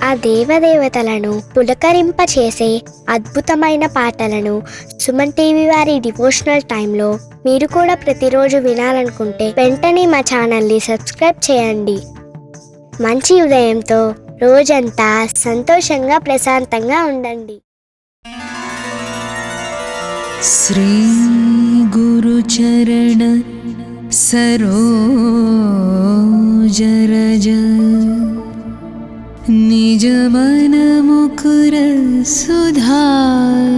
ఆ దేవదేవతలను పులకరింపచేసే అద్భుతమైన పాటలను సుమన్ టీవీ వారి డివోషనల్ టైంలో మీరు కూడా ప్రతిరోజు వినాలనుకుంటే వెంటనే మా ఛానల్ని సబ్స్క్రైబ్ చేయండి. మంచి ఉదయంతో రోజంతా సంతోషంగా ప్రశాంతంగా ఉండండి. శ్రీ గురు చరణ సరోజ రజ నిజ మన ముకుర సుధారి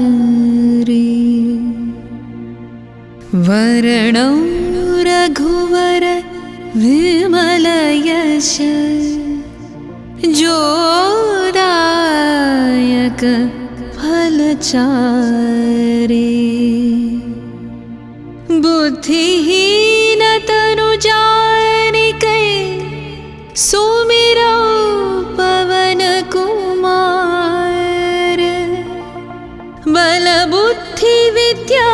వరణం రఘువర విమల యశ जोदायक फलचारे बुद्धिहीन तनु जानिके सुमिरो पवन कुमार बल बुद्धि विद्या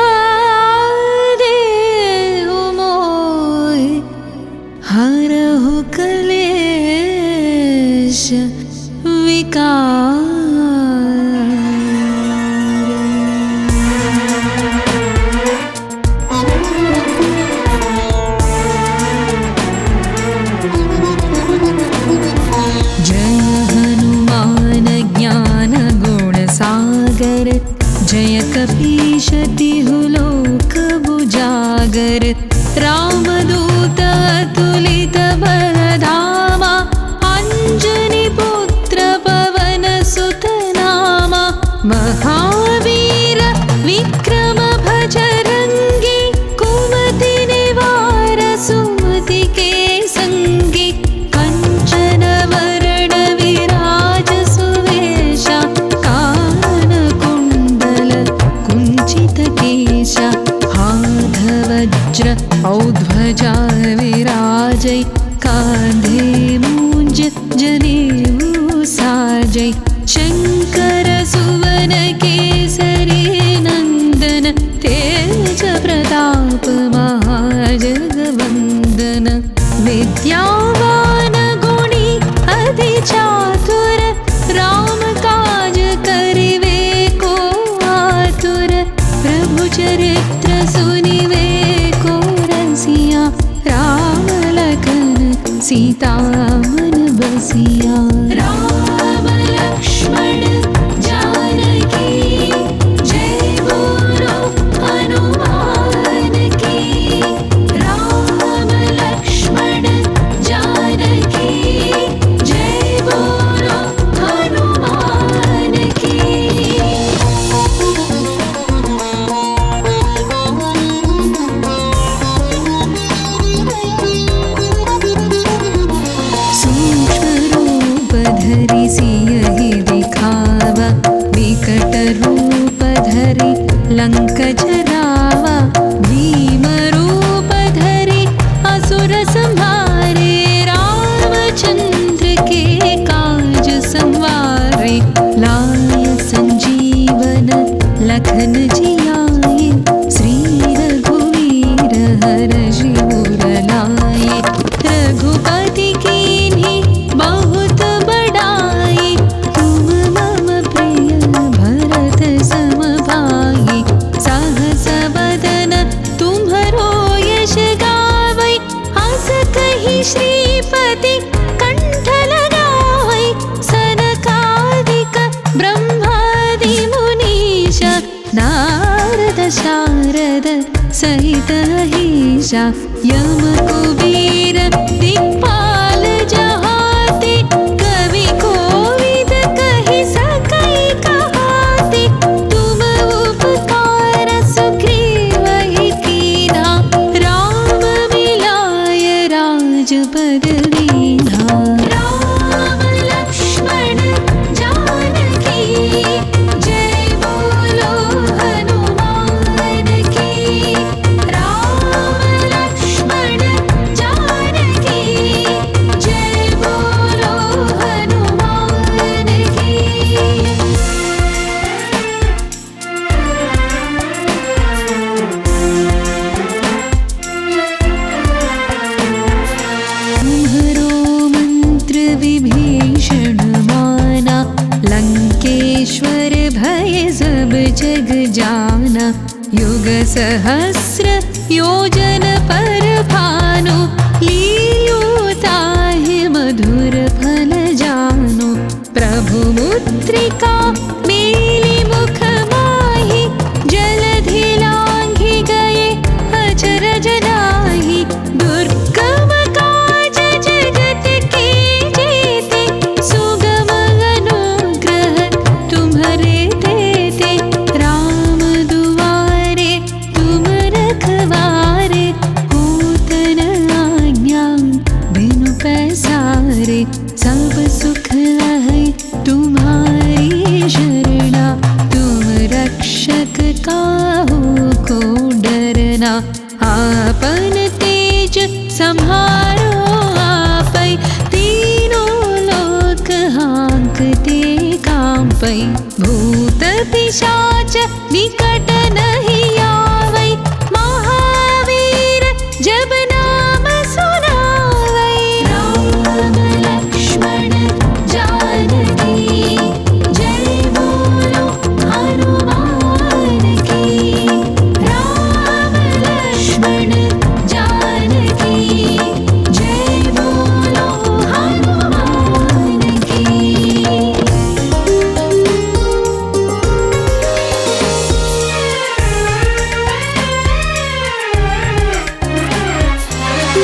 देहु मोय हरहु कलेश विकार. जय हनुमान ज्ञान गुण सागर जय कपीश तिहु लोक उजागर रामदूत अतुलित बलधामा अंजनी पुत्र पवन सुत नामा महावीर विक्रम भजरंगी कुमति निवार सुमति के संगी कंचन वरण विराज सुवेशा कानन कुंडल कुंचित केशा हाथ वज्र औध्वजा विराजै कांधे मूंज जनेऊ साजै शंकर सुवन केसरी नंदन तेज प्रताप महाजगवंदन विद्यावान गुणी अति चातुर राम काज करिवे को आतुर प्रभु चरित्र सुनिवे को रसिया राम लखन सीता मन बसिया. राम लक्ष्मण जानकी जय बोलो हनुमान की. राम लक्ष्मण जानकी जय बोलो हनुमान की. धरि सियहि दिखावा विकट रूप धरि लंक जरावा भीम रूप धरि असुर संहारे रामचंद्र के काज संवारे लाय संजीवन लखन जियाए श्री रघुवीर हर्षि उर लाए रघुपति कीन्ही बहुत बड़ाई तुम मम प्रिय भरत सम भाई सहस बदन तुम्हरो यश गावै हस कहि श्रीपति कंठ लगावै सनकादिक ब्रह्मादि मुनीश नारद शारद सहित अहिषा यम कुबेर दिक्पाल जहाते कवि कोविद कहि सकै कहाते तुम उपकार सुग्रीवहि कीन्हा राम मिलाय राजपद दीन्हा. राम लक्ष्मण जानकी जय बोलो हनुमान की. राम लक्ष्मण जानकी जय बोलो हनुमान की. तुम्हरो मंत्र विभीषण माय सहस्र योजन पर भानु, लील्युताहि मधुर फल जानु। प्रभु मुद्रिका मेली मुख माहि, जलधि लांघि गए अचरज नाही। दुर्गम काज जगत के जेते, सुगम अनुग्रह तुम्हरे देते। राम दुआरे तुम रखवारे, होत न आज्ञा बिनु पैसारे। सब सुख है तुम्हारी शरणा, तुम रक्षक काहू को डरना। आपन तेज सम्हारो आपै, तीनों लोक हाँकते कांपै। भूत पिशाच निकट नहीं आवै, महावीर जब नाम सुनावै। राम लक्ष्मण जानकी, जय बोलो हनुमान की। राम लक्ष्मण जानकी, जय बोलो हनुमान की।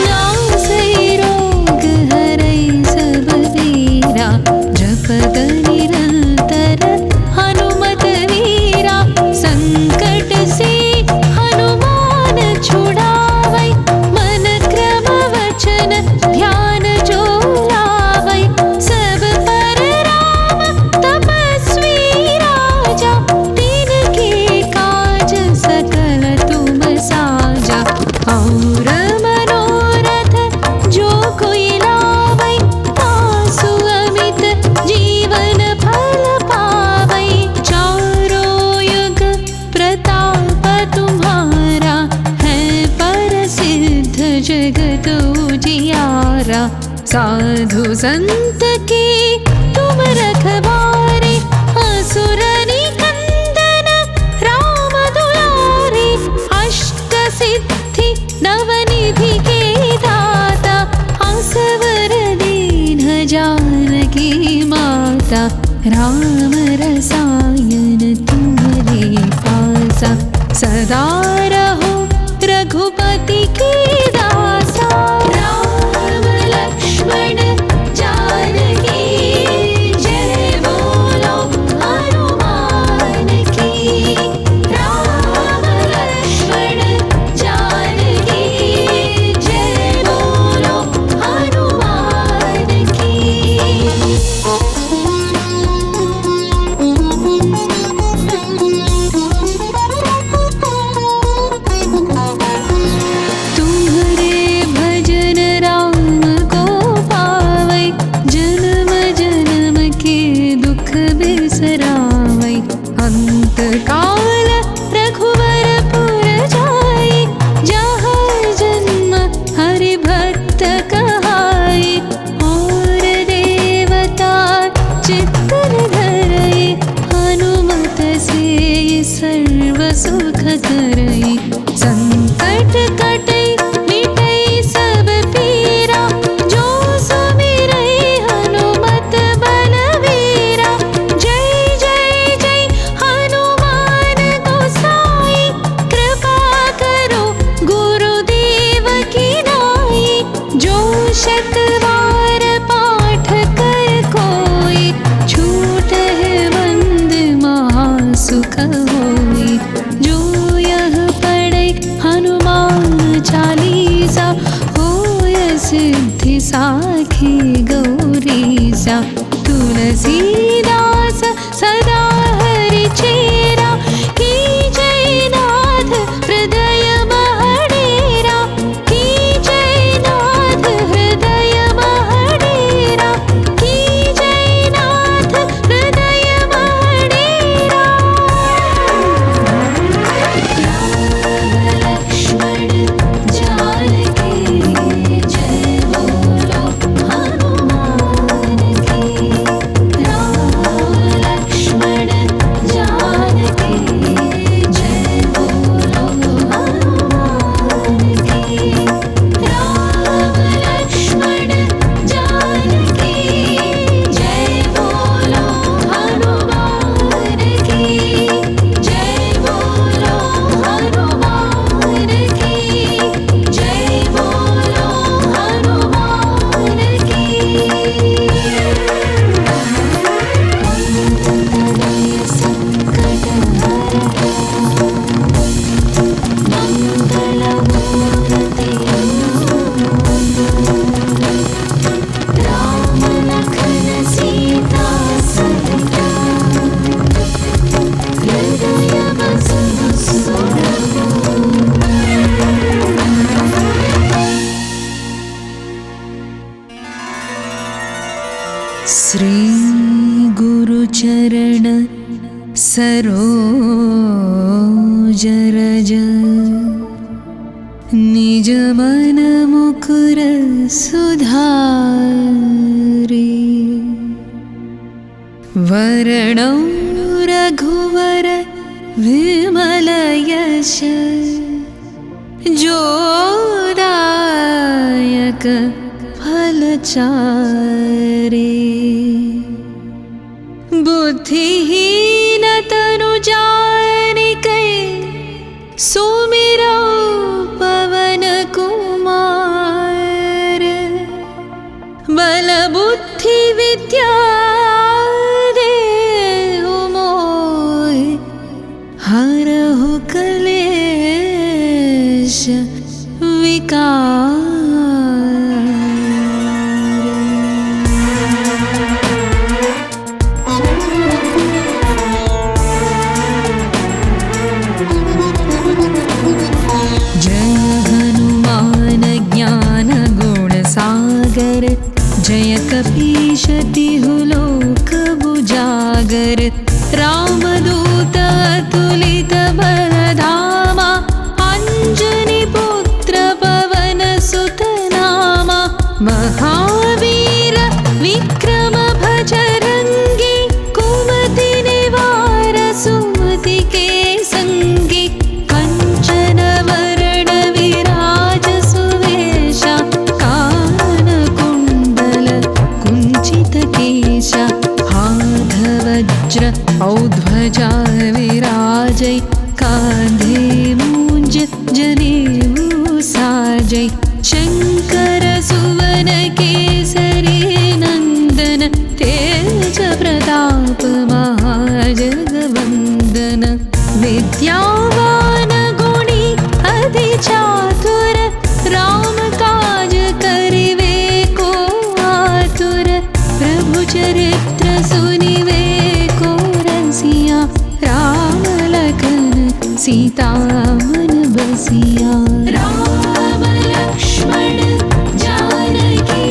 नासै रोग हरै सब पीरा, जपत निरंतर हनुमत वीरा। संकट से हनुमान छुड़ावै, मन क्रम वचन ध्यान जो लावै। सब पर राम तपस्वी राजा, तिनके काज सकल तुम साजा। और मनोरथ जो कोई लावै, तासु अमित जीवन फल पावै। चारों युग प्रताप तुम्हारा, है प्रसिद्ध जगत उजियारा। साधु संत के तुम रखवारे, असुर निकंदन राम दुलारे। अष्ट सिद्धि नवनिधि के दाता, असवर दीन जानकी माता। राम रसायन तुम्हारे पासा, सदा रहो रघुपति के दासा। राम लक्ष्मण जानकी, जय बोलो हनुमान की। राम लक्ष्मण जानकी, जय बोलो हनुमान की। तुम्हारे भजन राम को पावै, जन्म जन्म के दुख बिसरावै। अंत काल रघुवर पुर जाई, जहाँ जन्म हरि भक्त कहाई। और देवता चित्तन धरई, हनुमत से सर्व सुख करई। संकट कटई मिटई सब पीरा, जो सुमिरै हनुमत बलवीरा। जय जय जय हनुमान गोसाई, कृपा करो गुरुदेव की नाई। जो शतवार पाठ कर कोई, छूटहि बंद महासुख होई। जो यह पढ़ै हनुमान चालीसा, होय सिद्धि साखी गौरीसा। तुलसीदास सदा हरि चेरा, की जय नाथ हृदय महडेरा। की जय नाथ हृदय महडेरा, की जय नाथ हृदय महडेरा। लक्ष्मण जानकी, जय बोलो हनुमान की। राम श्री गुरुचरण सरोज रज निज मन मुकुर सुधारी वरणं रघुवर विमल यश जोदायक फलचारी बुद्धिहीन तनु जानिकै सुमिरौ पवन कुमार बल बुद्धि विद्या देहु मोहि हरहु कलेश विकार। जय कपीश तिहु लोक बुजागर रामदूत अतुलित बलधामा अंजनी पुत्र पवन सुत नामा महावीर विक्रम भजरंगी कुमति निवार सुमति के संगी कंचन वरण विराज सुवेशा हाथ वज्र औध्वजा विराजै कांधे मूंज जनेऊ साजै शंकर सुवन केसरी नंदन तेज प्रताप महाजगवंदन विद्यावान गुणी अति चातुर राम काज करिवे को आतुर प्रभु चरित्र सुनिवे को रसिया राम लखन सीता मन बसिया। राम लक्ष्मण जानकी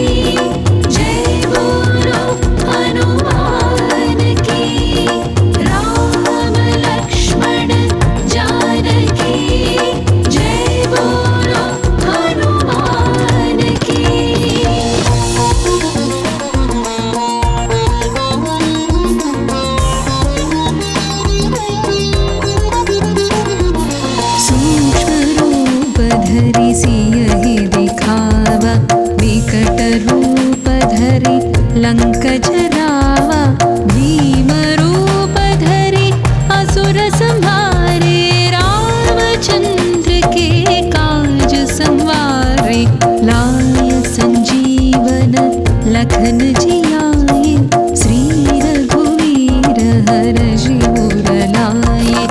जय बोलो हनुमान की। राम लक्ष्मण जानकी जय बोलो हनुमान की। धरि सियहि दिखावा विकट रूप धरि लंक जरावा भीम रूप धरि असुर संहारे रामचंद्र के काज संवारे लाय संजीवन लखन जियाए श्री रघुवीर हर्षि उर लाए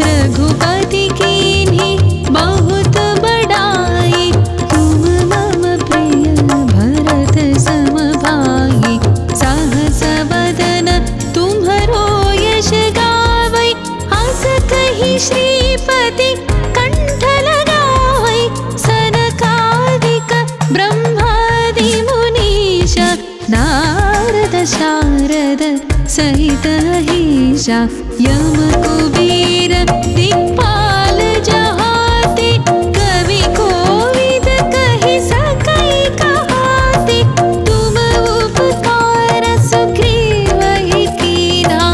रघुपति कीन्ही बहुत बड़ाई तुम मम प्रिय भरत सम भाई सहस बदन तुम्हरो यश गावै अस कहि श्रीपति कंठ लगावै सनकादिक ब्रह्मादि मुनीश नारद शारद सहित अहिषा यम कुबेर दिक्पाल जहाते कवि कोविद कहि सकै कहाते तुम उपकार सुग्रीवहि कीन्हा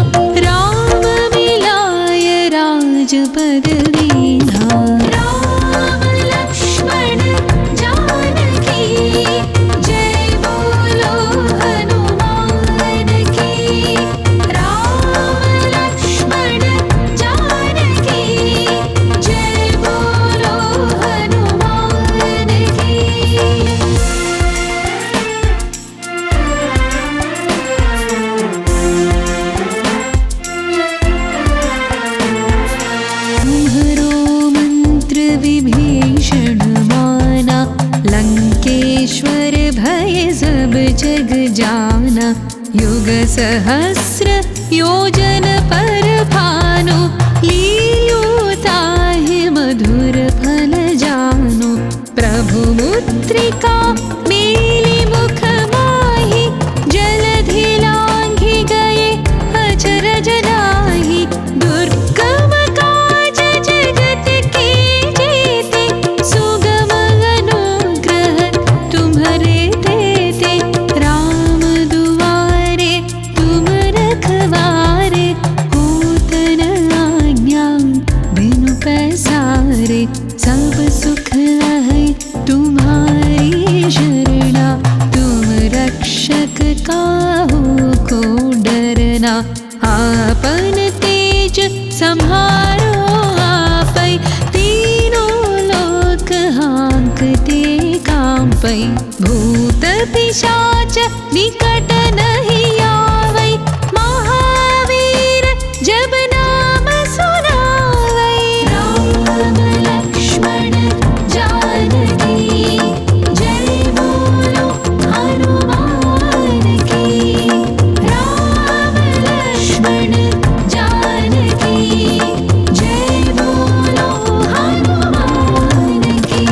राम मिलाय राजपद दीन्हा। राम लक्ष्मण जानकी जय बोलो हनुमान की। राम लक्ष्मण जानकी युगसहस्र योजन पर भानु लील्युताहि मधुर फल जानु प्रभु मुद्रिका मेली मुख माहि जलधि लांघि गए अचरज नाही दुर्गम काज जगत के जेते सुगम अनुग्रह तुम्हरे देते राम दुआरे तुम रखवारे होत न आज्ञा बिनु पैसारे सब सुख है तुम्हारी शरणा तुम रक्षक काहू को डरना आपन तेज सम्हारो आपै तीनों लोक हाँकते कांपै भूत पिशाच निकट नहीं आवै महावीर जब नाम सुनावै राम लक्ष्मण जानकी जय बोलो हनुमान की राम लक्ष्मण जानकी जय बोलो हनुमान की।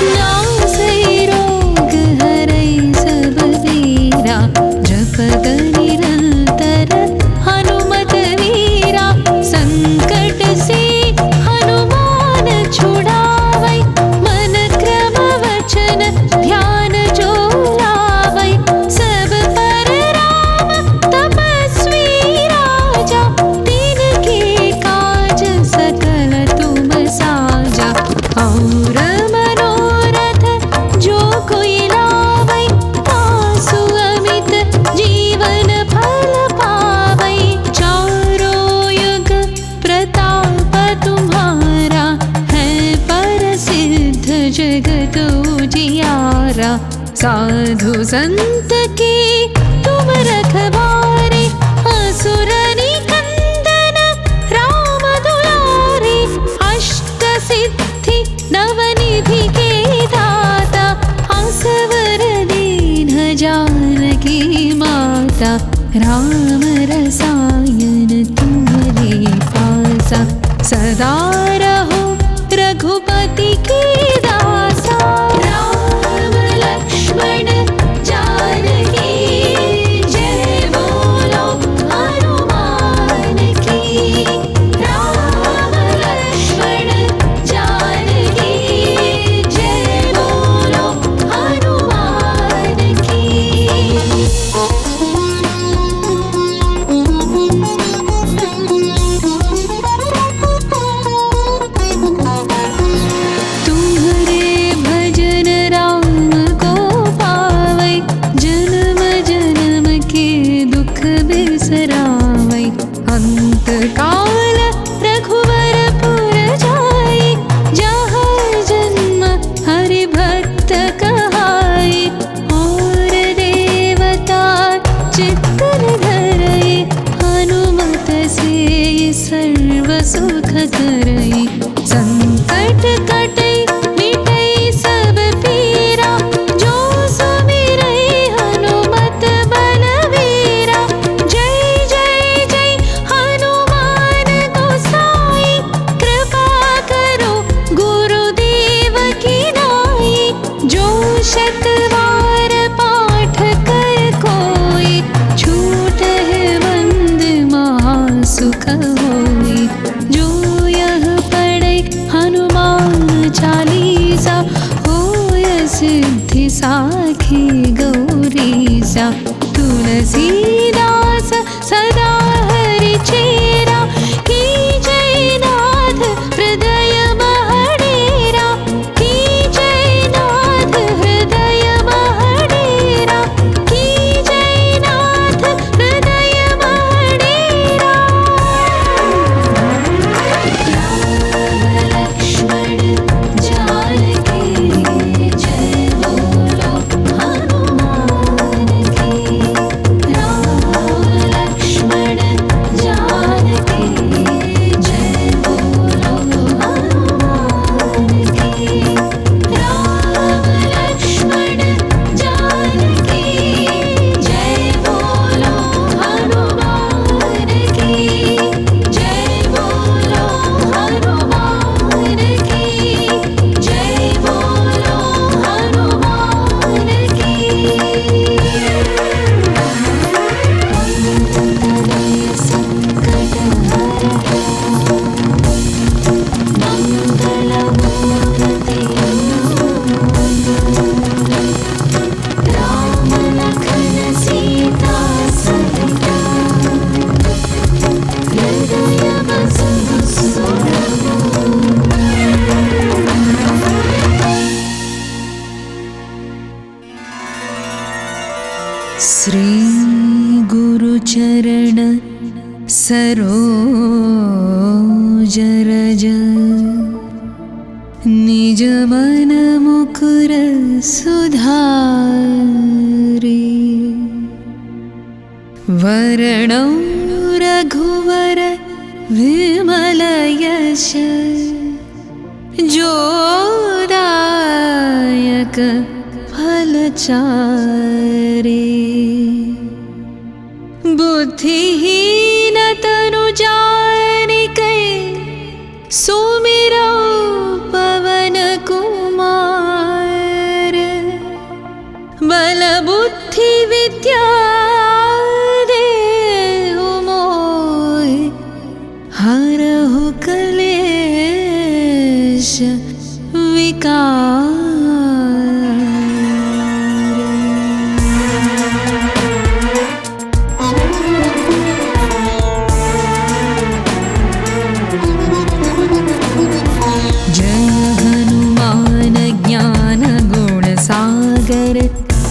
नासै रोग हरै सब वीरा जपत निरंतर हनुमत वीरा संकट से हनुमान छुड़ावै मन क्रम वचन ध्यान जो लावै सब पर राम तपस्वी राजा तिनके काज सकल तुम साजा और मनोरथ जो कोई लावै तासु अमित जीवन फल पावै चारों युग प्रताप तुम्हारा है प्रसिद्ध जगत उजियारा साधु संत के तुम रखवारे असुर निकंदन राम दुलारे अष्ट सिद्धि नवनिधि के दाता असवर दीन जानकी माता राम रसायन तुम्हारे पासा सदा रहो रघुपति के दासा राम लक्ष्मण जानकी जय बोलो हनुमान की राम लक्ष्मण जानकी जय बोलो हनुमान की। तुम्हारे भजन राम को पावै जन्म जन्म के दुख बिसरावै अंत काल रघुवर पुर जाई जहाँ जन्म हरि भक्त कहाई और देवता चित्तन धरई हनुमत से सर्व सुख करई संकट कटई मिटई सब पीरा जो सुमिरई हनुमत बलवीरा जय जय जय हनुमान गोसाई कृपा करो गुरुदेव की नाई जो शतवार पाठ कर कोई छूट है बंद महासुख होई जो यह पढ़े हनुमान चालीसा होय सिद्धि साखी गौरीसा तुलसीदास सदा हरि चेरा की जय नाथ हृदय महडेरा की जय नाथ हृदय महडेरा की जय नाथ हृदय महडेरा लक्ष्मण जानकी जय बोलो हनुमान की राम रज निज मन मुकुर सुधारे वरणौ रघुवर विमल यश जोदायक फलचारे बुद्धिहीन तनु जानिके सुमिरौ पवन कुमार बल बुद्धि विद्या देहु मोहि हरहु क्लेश विकार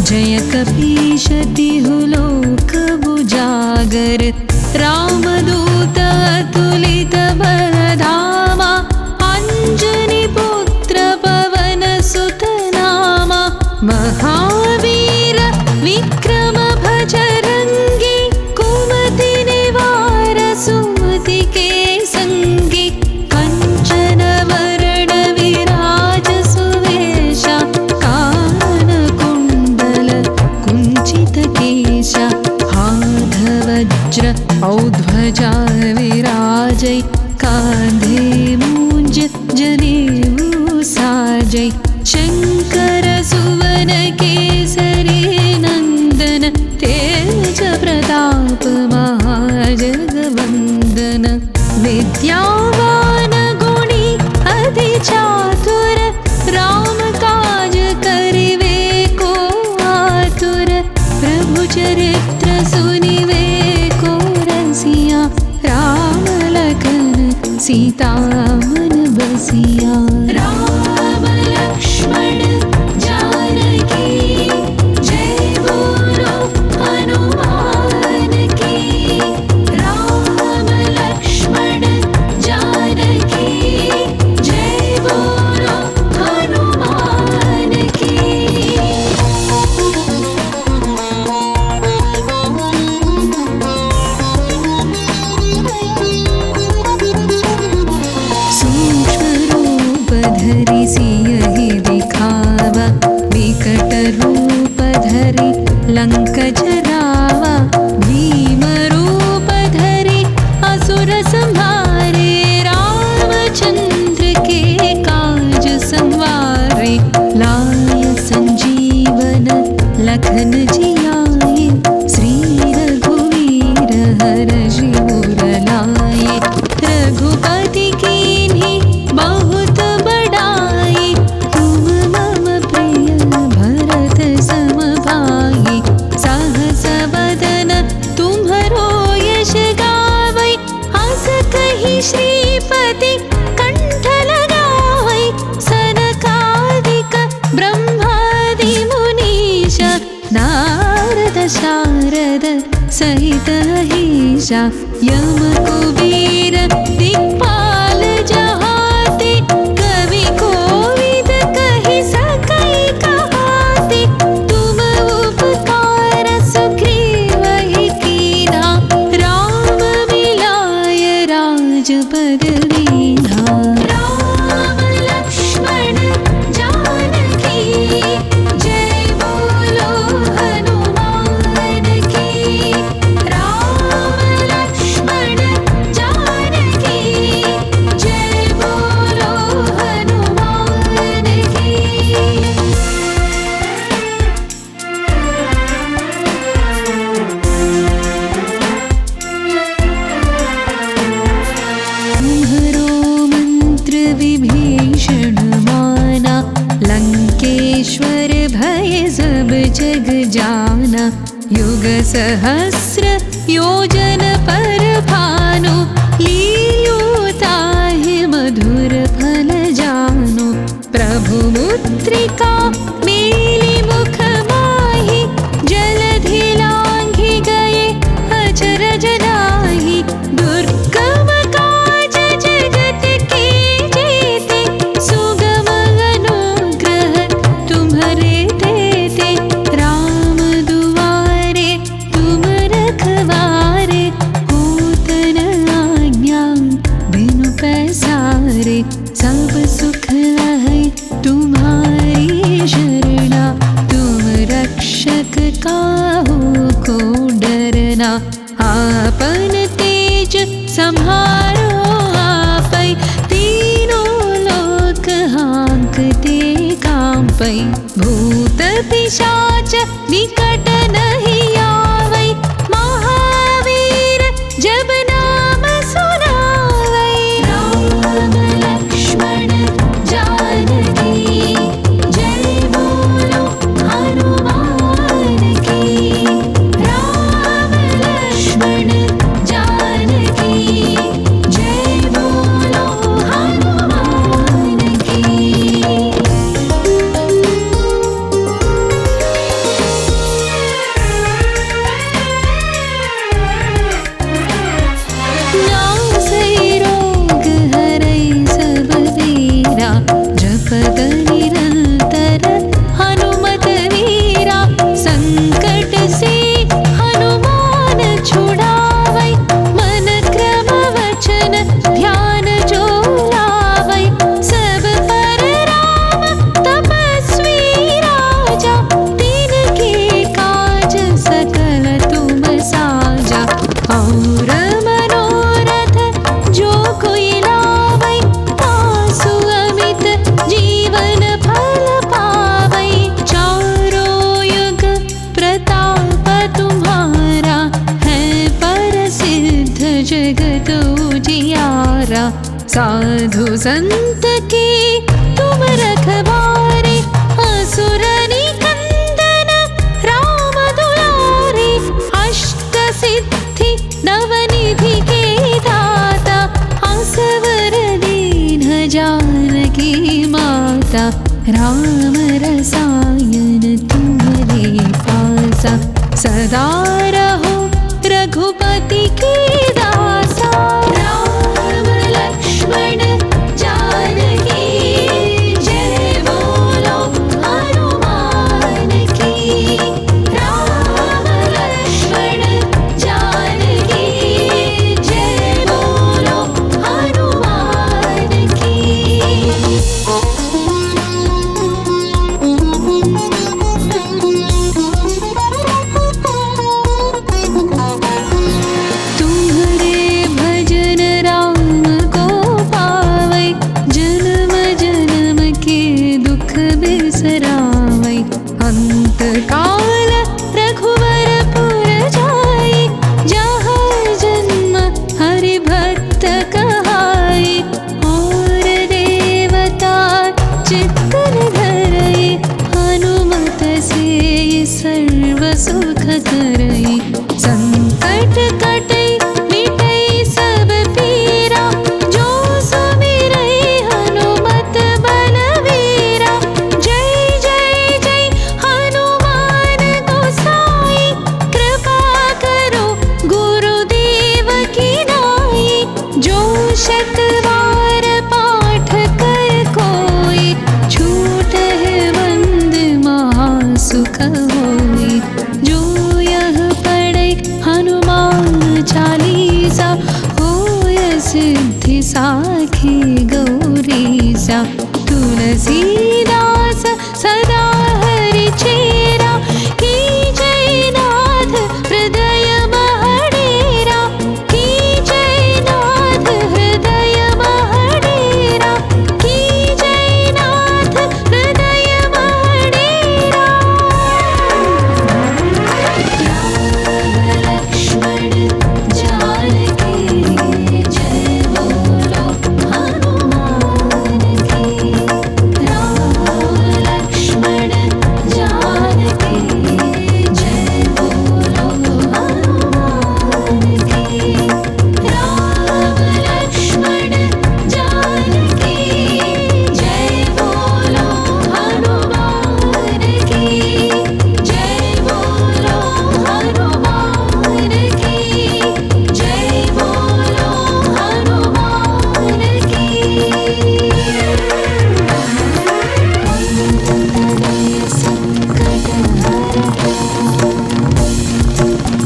जय कपीश तिहु लोक उजागर रामदूत अतुलित बलधामा अंजनी पुत्र पवन सुत नामा महावीर विक्रम भजरंगी कुमति निवार सुमति के संगी कंचन वरण विराज सुवेशा हाथ वज्र औध्वजा विराजै कांधे मूंज जनेऊ साजै शंकर सुवन केसरी नंदन तेज प्रताप महाजगवंदन विद्यावान गुणी अति चातुर राम काज करिवे को आतुर प्रभु चरित्र सुनिवे को रसिया राम लखन सीता मन बसिया राम लक्ष्मण जानकी जय बोलो हनुमान की राम लक्ष्मण जानकी जय बोलो हनुमान की धरि सियहि दिखावा विकट रूप धरि लंक जरावा भीम रूप धरि असुर संहारे रामचंद्र के काज संवारे लाय संजीवन लखन जियाए श्री रघुवीर हरषि उर लाए रघुपति कीन्ही बहुत बड़ाई तुम मम प्रिय भरत सम भाई सहस बदन तुम्हरो यश गावै हस कहि श्रीपति कंठ लगावै सनकादिक ब्रह्मादि मुनीश नारद शारद सहित अहिषा यम कुबेर दिक्पाल जहाते कवि कोविद कहि सकै कहाते तुम उपकार सुग्रीवहि कीन्हा राम मिलाय राजपद दीन्हा राम लक्ष्मण जानकी जय बोलो हनुमान की राम लक्ष्मण जानकी जय बोलो हनुमान की तुम्हरो मंत्र विभीषण माना लंकेश्वर भय सब जग जाना युग सहस्र योजन पर भानु लील्यो ताहि मधुर फल जानु प्रभु मुद्रिका मेलि मुख माहि जलधि लांघि गए अचरज नाही दुर्गम काज जगत भूत पिशाच निकट नहीं आवै, महावीर जब नाम सुनावै। राम लक्ष्मण जानकी जय बोलो हनुमान की। राम लक्ष्मण जानकी जय बोलो हनुमान की। नासै रोग हरै सब वीरा, जपत निरंतर हनुमत वीरा। संकट से हनुमान छुड़ावै, मन क्रम वचन ध्यान जो लावै। सब पर राम तपस्वी राजा, तिनके काज सकल तुम साजा। और मनोरथ जो कोई लावै, तासु अमित जीवन फल पावै। चारों युग प्रताप तुम्हारा, है प्रसिद्ध जगत उजियारा। साधु संत के तुम रखवारे, असुर निकंदन राम दुलारे। अष्ट सिद्धि नवनिधि के दाता, असवर दीन जानकी माता। राम रसायन तुम्हारे पासा, सदा रहो रघुपति की दासा। राम लक्ष्मण जानकी जय बोलो हनुमान की। राम लक्ष्मण जानकी जय बोलो हनुमान की। तुम्हारे भजन राम को पावै, जन्म जन्म के दुख बिसरावै। अंत काल रघुवर पुर जाई, जहाँ जन्म हरि भक्त कहाई। और देवता चित्तन धरई, हनुमत से सर्व सुख करई। संकट कटै मिटै सब पीरा, जो सुमिरै हनुमत बलवीरा। जय जय जय हनुमान गोसाई, कृपा करो गुरुदेव की नाई। जो शत बार पाठ कर कोई, छूटहि बंद महासुख होई। जो यह पढ़ै हनुमान चालीसा, होय सिद्धि साखी गौरीसा। तुलसीदास सदा हरि चेरा, की जय नाथ हृदय महडेरा। की जय नाथ हृदय महडेरा, की जय नाथ हृदय महडेरा। राम लक्ष्मण जानकी जय बोलो हनुमान की। राम लक्ष्मण जानकी जय बोलो हनुमान की। राम लक्ष्मण जानकी जय बोलो हनुमान की। जय बोलो हनुमान की। जय बोलो हनुमान की। संकट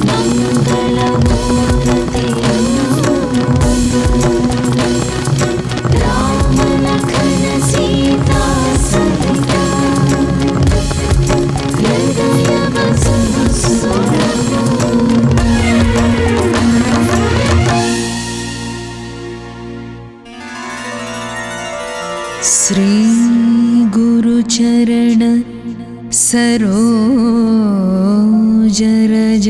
मंगल मूर्ति राम लखन सीता सहिता, हृदय बसहु सुरभूमि। श्री गुरुचरण सरोज रज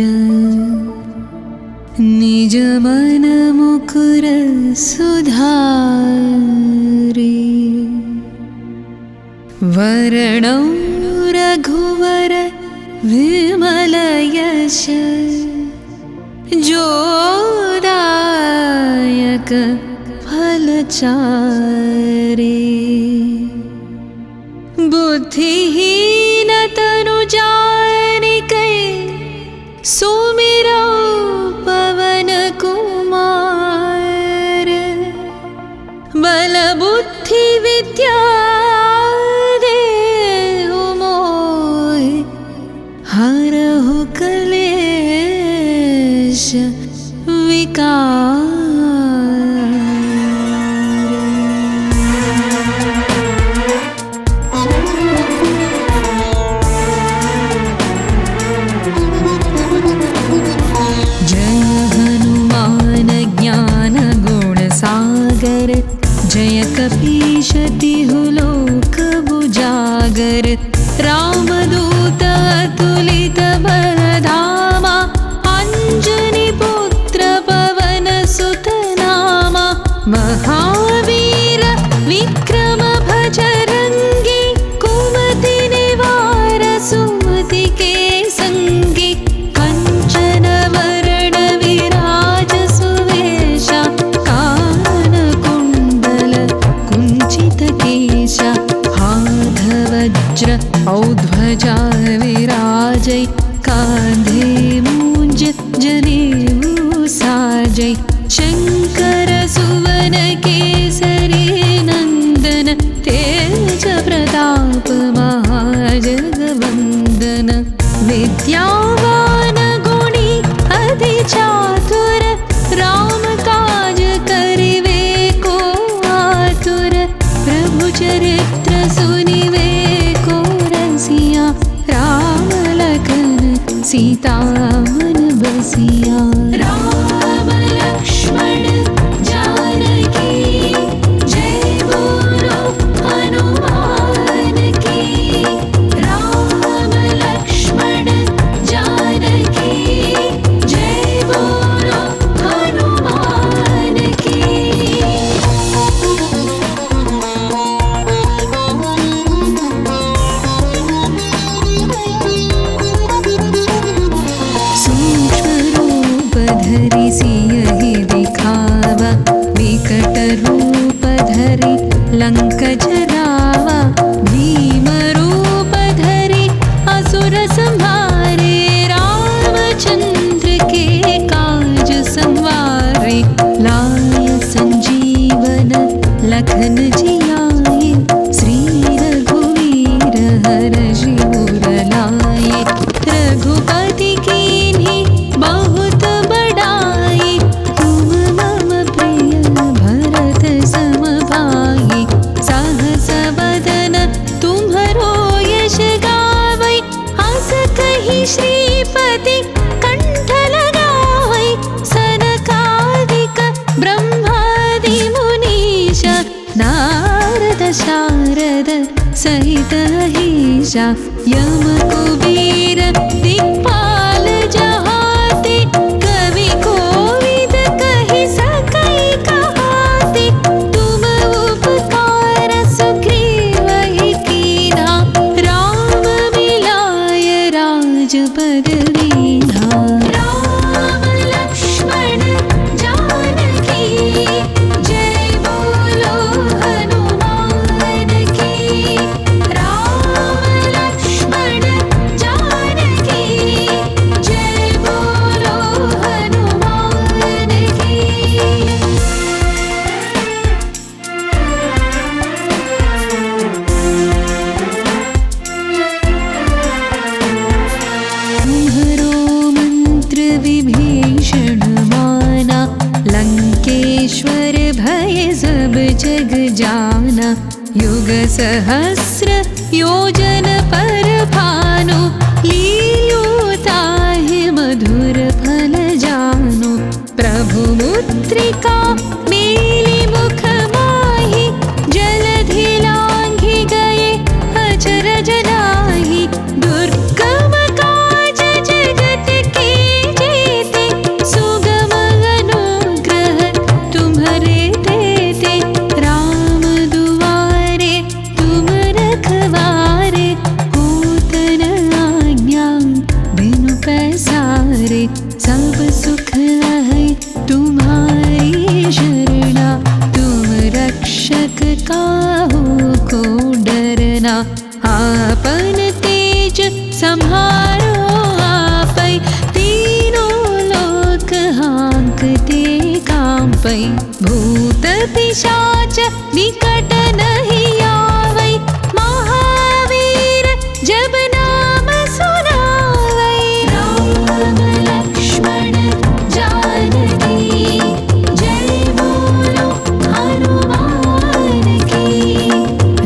निज मन मुकुर सुधारि वरणौ रघुवर विमल यश जोदायक फलचारि बुद्धिहीन तनु जानिकै सुमिरौ पवन कुमार बल बुद्धि विद्या देहु मोहि हरहु क्लेश विकार जय कपीश तिहु लोक उजागर रामदूत अतुलित बलधामा अंजनी पुत्र पवन सुत नामा महावीर विक्रम भजरंगी कुमति निवार सुमति के संगी कंचन वरण विराज सुवेशा हाथ वज्र औध्वजा विराजै कांधे मूंज जनेऊ साजै शंकर सुवन केसरी नंदन तेज प्रताप महाजगवंदन विद्यावान गुणी अति चातुर राम काज करिवे को आतुर प्रभु चरित्र सुनिवे को रसिया राम लखन सीता मन बसिया राम लक्ष्मण जानकी जय बोलो हनुमान की राम लक्ष्मण जानकी जय बोलो हनुमान की धरि सियहि दिखावा विकट रूप धरि लंक जरावा भीम रूप धरि असुर संहारे रामचंद्र के काज संवारे लाय संजीवन लखन जियाए श्री रघुवीर हरषि उर लाए रघुपति कीन्ही बहुत बड़ाई तुम मम प्रिय भरत सम भाई सहस बदन तुम्हरो यश गावै हस कहि श्रीपति कंठ लगावै सनकादिक ब्रह्मादि मुनीश नारद शारद सहित अहिषा यम कुबेर दिक्पाल जहाते कवि कोविद कहि सकै कहाते तुम उपकार सुग्रीवहि कीन्हा राम मिलाय राजपद दीन्हा राम लक्ष्मण जानकी जय बोलो हनुमान की राम लक्ष्मण जानकी जय बोलो हनुमान की तुम्हरो मंत्र विभीषण माना लंकेश्वर भय सब जग जाना युग सहस्र योजन पर भानु लील्यो ताहि मधुर फल जानु प्रभु मुद्रिका मेलि मुख माहि जलधि लांघि गए काहू को डरना। आपन तेज संहारो आपै, तीनों लोक हाँकते कांपै। भूत पिशाच निकट नहीं आवै, महावीर जब नाम सुनावै। राम लक्ष्मण जानकी जय बोलो हनुमान की।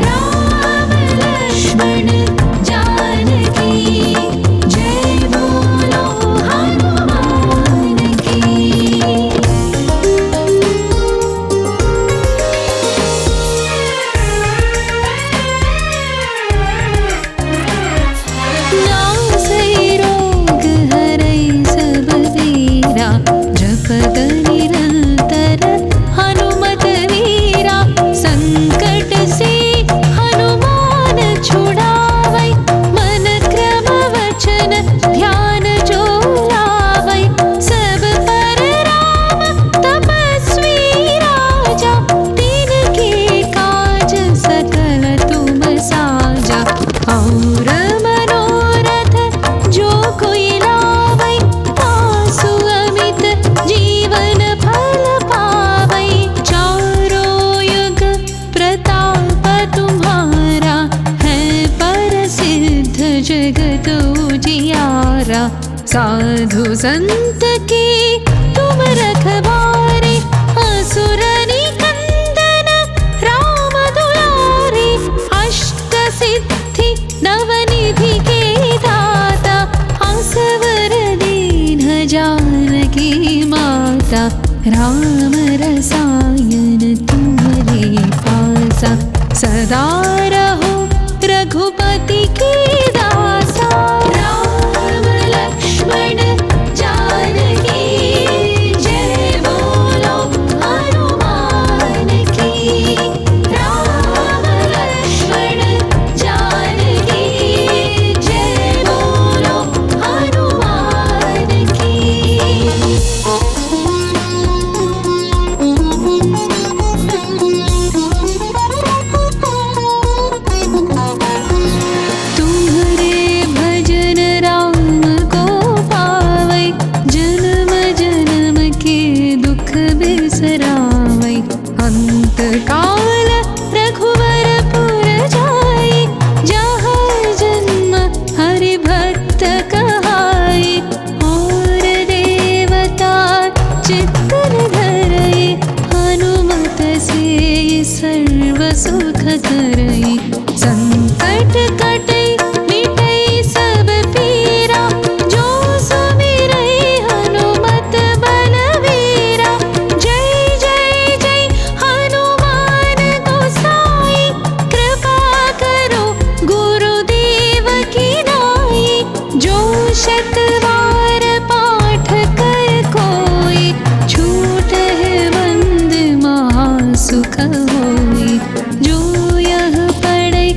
राम लक्ष्मण जानकी जय बोलो हनुमान की। नासै रोग हरै सब वीरा, जपत निरंतर हनुमत वीरा। संकट से हनुमान छुड़ावै, मन क्रम वचन ध्यान जो लावै। सब पर राम तपस्वी राजा, तिनके काज सकल तुम साजा। और मनोरथ जो कोई लावै, तासु अमित जीवन फल पावै। चारों युग प्रताप तुम्हारा, है प्रसिद्ध जगत उजियारा। साधु संत के तुम रखवारे, असुर निकंदन राम दुलारे। अष्ट सिद्धि नवनिधि के दाता, असवर दीन जानकी माता। राम रसायन तुम्हारे पासा, सदा रहो रघुपति की दासा। राम लक्ष्मण जानकी जय बोलो हनुमान की। राम लक्ष्मण जानकी जय बोलो हनुमान की। तुम्हारे भजन राम को पावै, जन्म जन्म के दुख बिसरावै। अंत काल रघुवर पुर जाई, जहाँ जन्म हरि भक्त कहाई। और देवता चित्तन धरई, हनुमत से सर्व सुख करई। संकट कटै मिटै सब पीरा, जो सुमिरै हनुमत बलवीरा। जय जय जय हनुमान गोसाई, कृपा करो गुरुदेव की नाई। जो शतवार पाठ कर कोई, छूटहि बंद महासुख होई। जो यह पढ़ै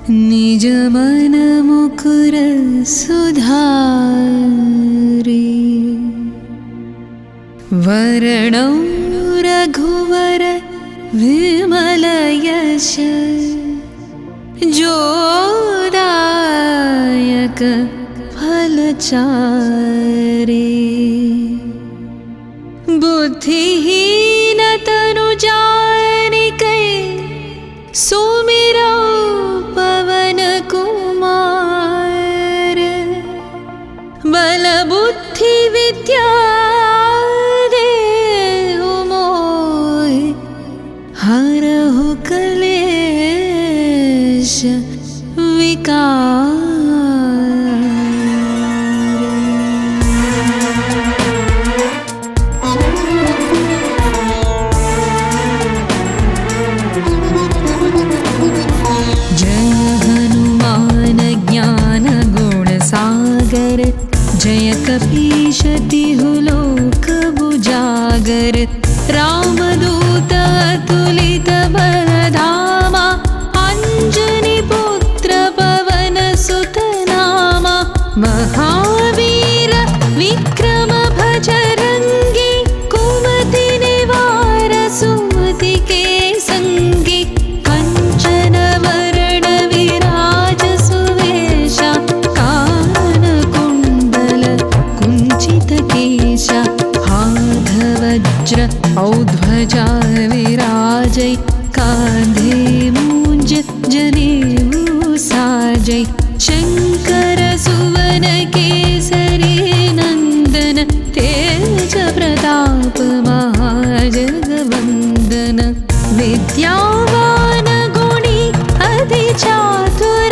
निज मन मुकुर सुधारे। वर्णौ रघुवर विमल यश जोदायक फलचारे। बुद्धिहीन तनु जानिकै सुमिरौ पवन कुमार। बल बुद्धि विद्या देहु मोहि हरहु कलेश विकार। जय कपीश तिहु लोक बुजागर। रामदूत अतुलित बलधामा अंजनी पुत्र पवन सुत नामा। महावीर विक्रम भजरंगी कुमति निवार सुमति के संगी। कंचन वरण विराज सुवेशा केशा। हाथ वज्र औध्वजा विराजै कांधे मूंज जनेऊ साजै। शंकर सुवन केसरी नंदन तेज प्रताप महाजगवंदन। विद्यावान गुणी अति चातुर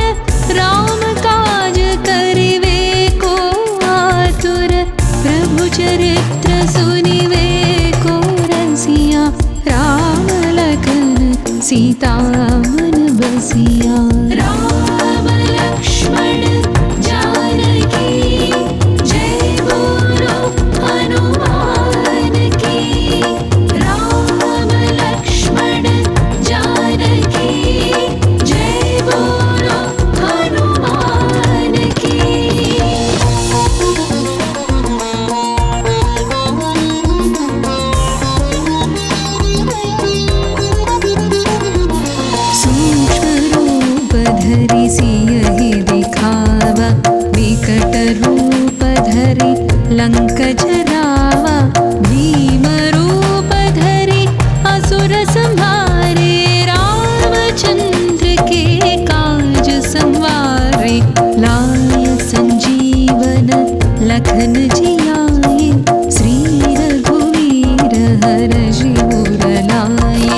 राम काज करिवे को आतुर। प्रभु चरित्र सुनिवे को रसिया राम लखन सीता मन बसिया। राम लक्ष्मण जानकी जय बोलो हनुमान की। राम लक्ष्मण जानकी जय बोलो हनुमान की। सियहि दिखावा विकट रूप धरि लंक जरावा। भीम रूप धरि असुर संहारे। रामचंद्र के काज संवारे। लाय संजीवन लखन जियाए। श्री रघुवीर हरषि उर लाए।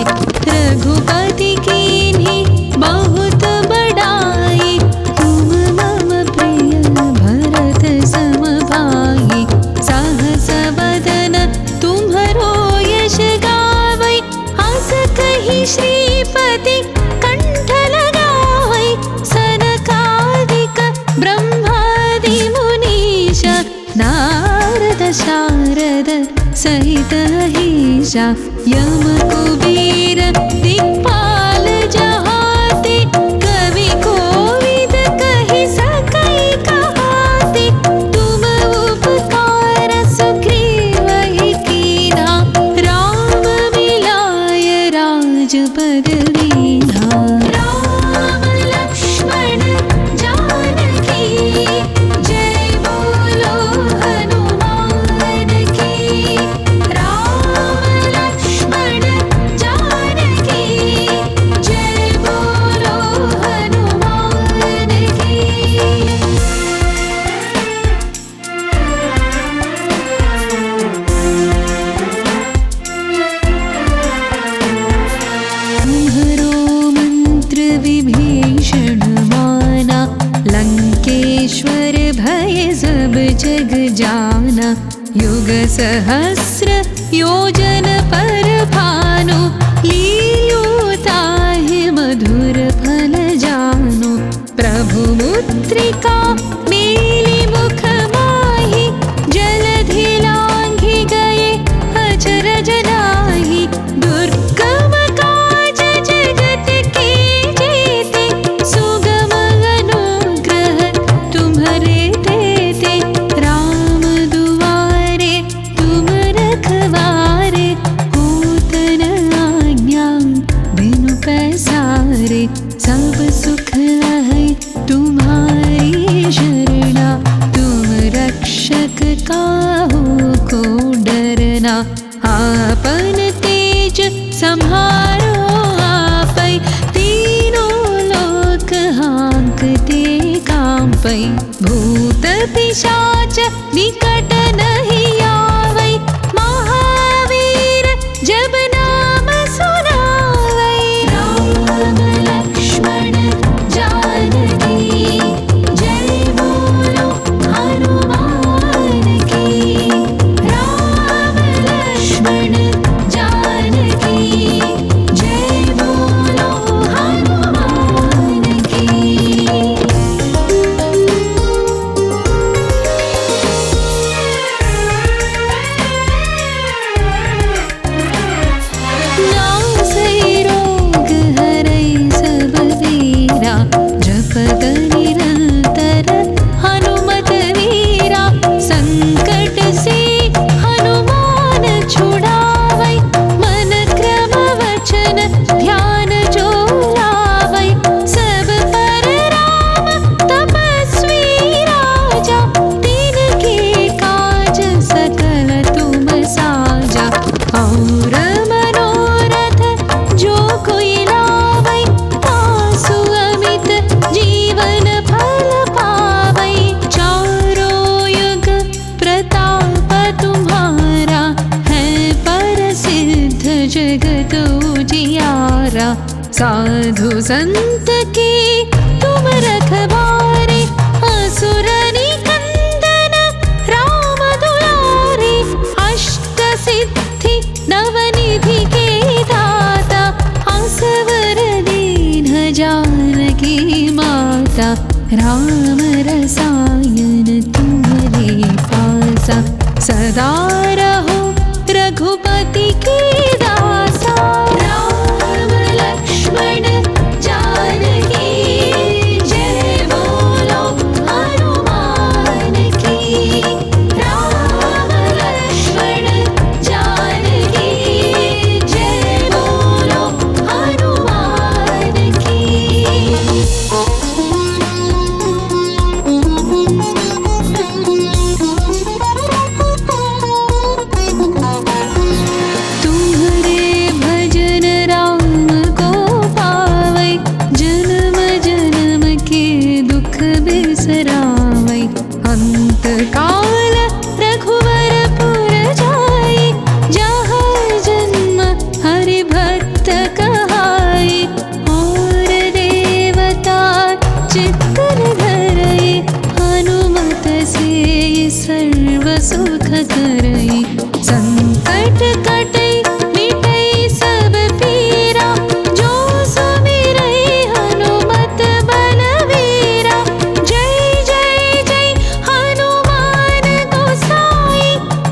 रघुपति कीन्ही बहुत बड़ाई। तुम मम प्रिय भरत सम भाई। सहस बदन तुम्हरो यश गावै। हस कहि श्रीपति कंठ लगावै। सनकादिक ब्रह्मादि मुनीश नारद शारद सहित अहीशा। यम कुबेर दिक्पाल जहाते। कवि कोविद कहि सकै कहाते। तुम उपकार सुग्रीवहि कीन्हा। राम मिलाय राजपद दीन्हा। राम लक्ष्मण जानकी जय बोलो हनुमान की। राम लक्ष्मण जानकी जय बोलो हनुमान की। तुम्हरो मंत्र विभीषण माना। लंकेश्वर भय सब जग जाना। युग सहस्र योजन पर भानु। लील्योताहि मधुर फल जानु। प्रभु मुद्रिका मेलि मुख माहि। जलधि लांघि गए अचरज नाही। दुर्गम काज जगत के सहारे, सब सुख है तुम्हारी शरणा। तुम रक्षक काहू को डरना, आपन तेज संहारो आपै। तीनों लोक हाँकते कांपै, भूत पिशाच निकट नहीं आवै। महावीर जब नाम सुनावै। राम लक्ष्मण जानकी, जय बोलो हनुमान की। राम लक्ष्मण जानकी, जय बोलो हनुमान की। नासै रोग हरै सब वीरा, जपत निरंतर हनुमत वीरा। संकट से हनुमान छुड़ावै, मन क्रम वचन ध्यान जो लावै। सब पर राम तपस्वी राजा, तिनके काज सकल तुम साजा। और मनोरथ जो कोई लावै, तासु अमित जीवन फल पावै। चारों युग प्रताप तुम्हारा, है प्रसिद्ध जगत उजियारा। साधु संत के तुम रखवारे, असुर निकंदन राम दुलारे। अष्ट सिद्धि नवनिधि के दाता, असवर दीन जानकी माता। राम रसायन तुम्हारे पासा, सदा रहो रघुपति के दासा। राम लक्ष्मण जानकी, जय बोलो हनुमान की। राम लक्ष्मण जानकी, जय बोलो हनुमान की। तुम्हारे भजन राम को पावै, जन्म जन्म के दुख बिसरावै। अंत काल रघुवर पुर जाई, जहाँ जन्म हरि भक्त कहाई। और देवता चित्तन धरई, हनुमत से सर्व सुख करई। संकट कटै मिटै सब पीरा, जो सुमिरै हनुमत बलवीरा। जय जय जय हनुमान गोसाई,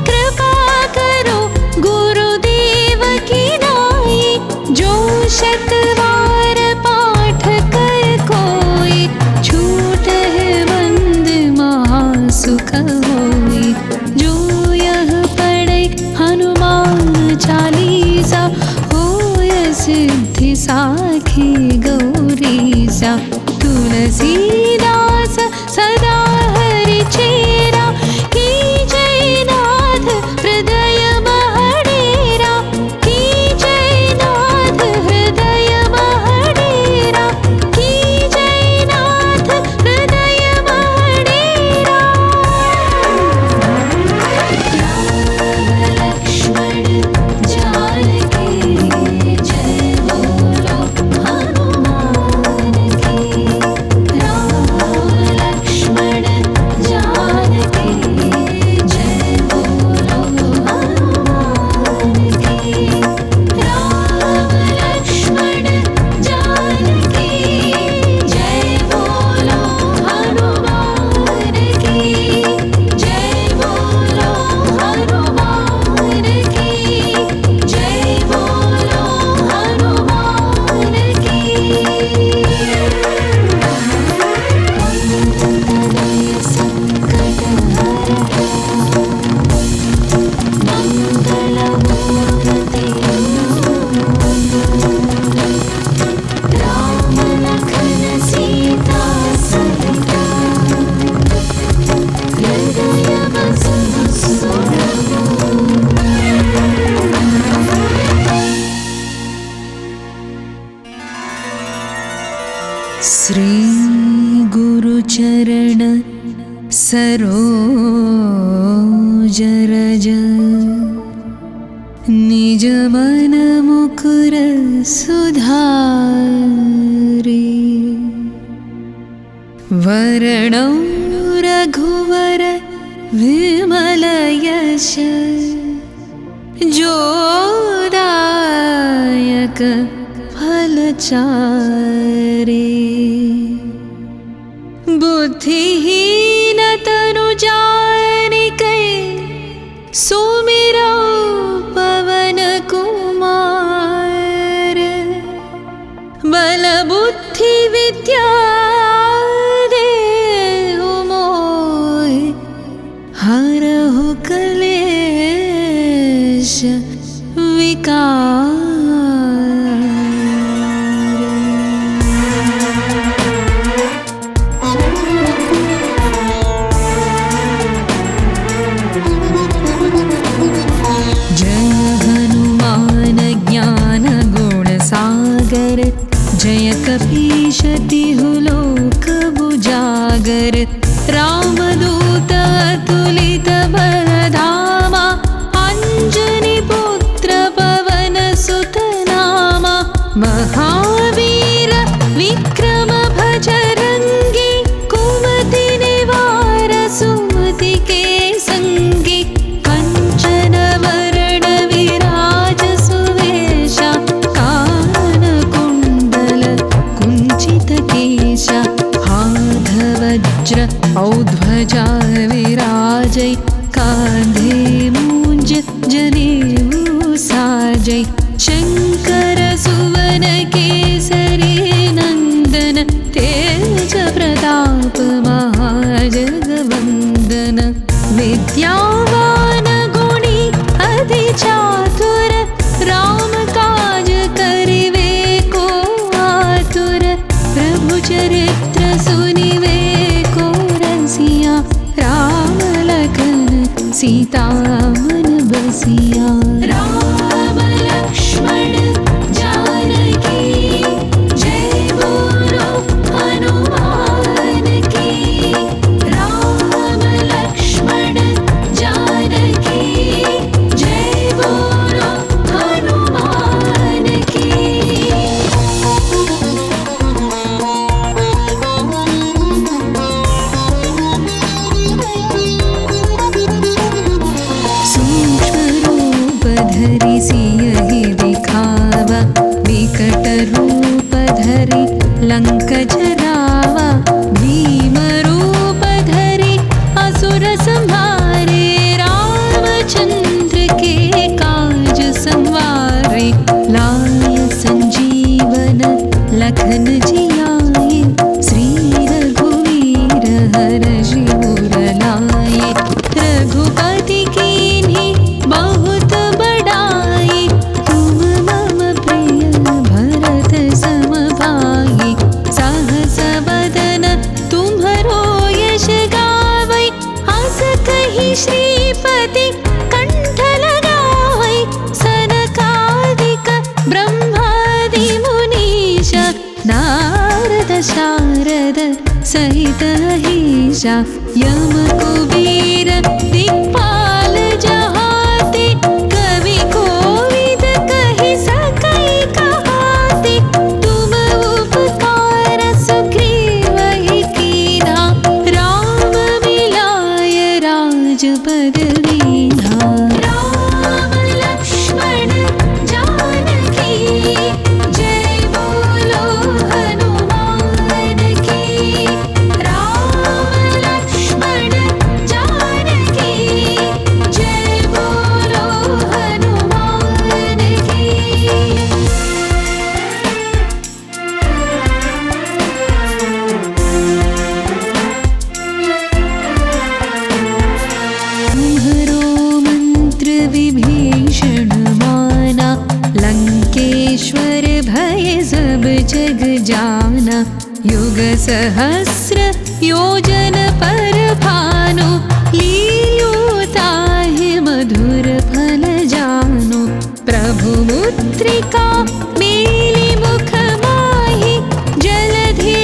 कृपा करो गुरुदेव की नाई। जो शतवार पाठ कर कोई, छूटहि बंद महासुख होई। जो यह पढ़ै हनुमान चालीसा, होय सिद्धि साखी गौरीसा। तुलसीदास सदा हरि चेरा, की जय नाथ हृदय महडेरा। की जय नाथ हृदय महडेरा, की जय नाथ हृदय महडेरा। लक्ष्मण जानकी, जय बोलो हनुमान की। राम श्री गुरुचरण सरोज रज निज मन मुकुर सुधारि वरणौ रघुवर विमल यश जोदायक फलचारि बुद्धिहीन तनु जानिकै सुमिरौ पवन कुमार बल बुद्धि विद्या देहु मोहि हरहु कलेश विकार। जय कपीश तिहु लोक बुजागर रामदूत अतुलित बलधामा अंजनी पुत्र पवन सुत नामा महावीर विक्रम भजरंगी कुमति निवार सुमति के संगी कंचन वरण विराज सुवेशा हाथ वज्र औध्वजा विराजै कांधे मूंज जनेऊ साजै शंकर सुवन केसरी नंदन तेज प्रताप महाजगवंदन विद्यावान गुणी अति चातुर राम काज करिवे को आतुर प्रभु चरित्र सुनिवे को रसिया राम लखन सीता मन बसिया। राम लक्ष्मण जानकी जय बोलो हनुमान की। राम लक्ष्मण जानकी जय बोलो हनुमान की। धरि सियहि दिखावा विकट रूप धरि लंक जरावा भीम रूप धरि असुर संहारे रामचंद्र के काज संवारे लाय संजीवन लखन जियाए श्री रघुवीर हरषि उर लाए रघुपति कीन्ही बहुत बड़ाई तुम मम प्रिय भरत सम भाई सहस बदन तुम्हरो यश गावै हस कहि श्रीपति कंठ लगावै सनकादिक ब्रह्मादि मुनीश नारद शारद सहित अहिषा यम कुबेर दिक्पाल जहाते कवि कोविद कहि सकै कहाते तुम उपकार सुग्रीवहि कीन्हा राम मिलाय राजपद दीन्हा। राम लक्ष्मण जानकी जय बोलो हनुमान की। राम लक्ष्मण जानकी जय बोलो हनुमान की। तुम्हरो मंत्र विभीषण माना लंकेश्वर भय सब जग जाना युग सहस्र योजन पर भानु लील्योताहि मधुर फल जानु प्रभु मुद्रिका मेलि मुख माहि जलधि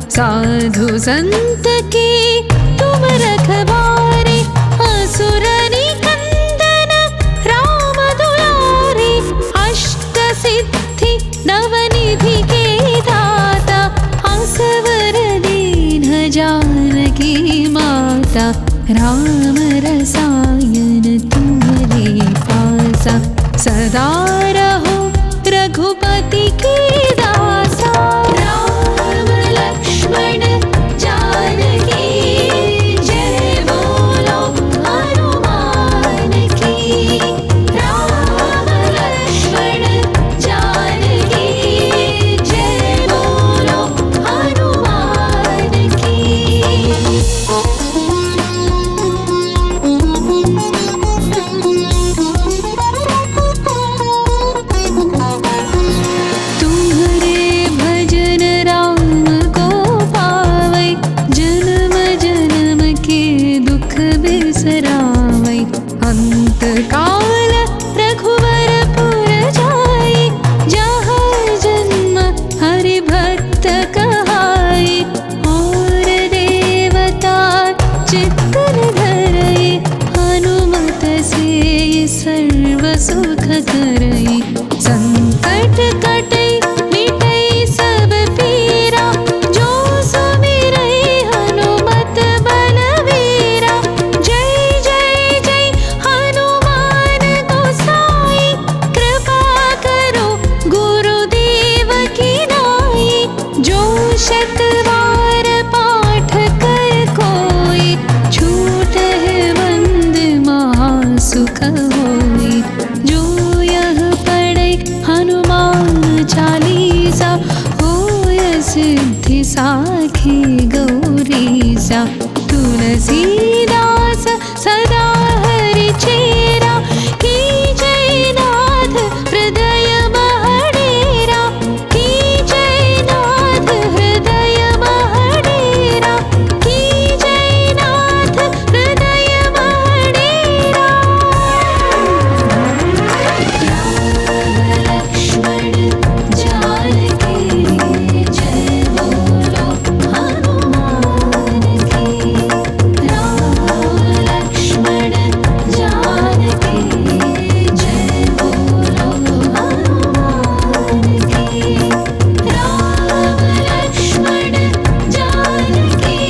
साधु संत के तुम रखवारे, असुर निकंदन राम दुलारे, अष्ट सिद्धि नवनिधि के दाता, असवर दीन जानकी माता, राम रसायन तुम्हारे पासा, सदा रहो रघुपति के दासा। राम लक्ष्मण जानकी जय बोलो हनुमान की। राम लक्ष्मण जानकी जय बोलो हनुमान की। तुम्हारे भजन राम को पावै, जन्म जन्म के दुख बिसरावै, अंत काल रघुवरपुर जाई, जहाँ जन्म हरि भक्त कहाई, और देवता चित्तन धरई, हनुमत से सर्व सुख करई, संकट कटई मिटई सब पीरा, जो सुमिरई हनुमत बलवीरा। जय जय जय हनुमान गोसाई, कृपा करो गुरुदेव की नाई, जो शत बार पाठ कर कोई, छूट है बंद महासुख होई, जो यह पढ़े हनुमान चालीसा, होय सिद्धि साखी गौरीसा। तुलसीदास सदा हरि चेरा, की जय नाथ हृदय महडेरा, की जय नाथ हृदय महडेरा, की जय नाथ हृदय महडेरा। लक्ष्मण जानकी जय बोलो हनुमान की। राम लक्ष्मण जानकी जय बोलो हनुमान की। राम लक्ष्मण जानकी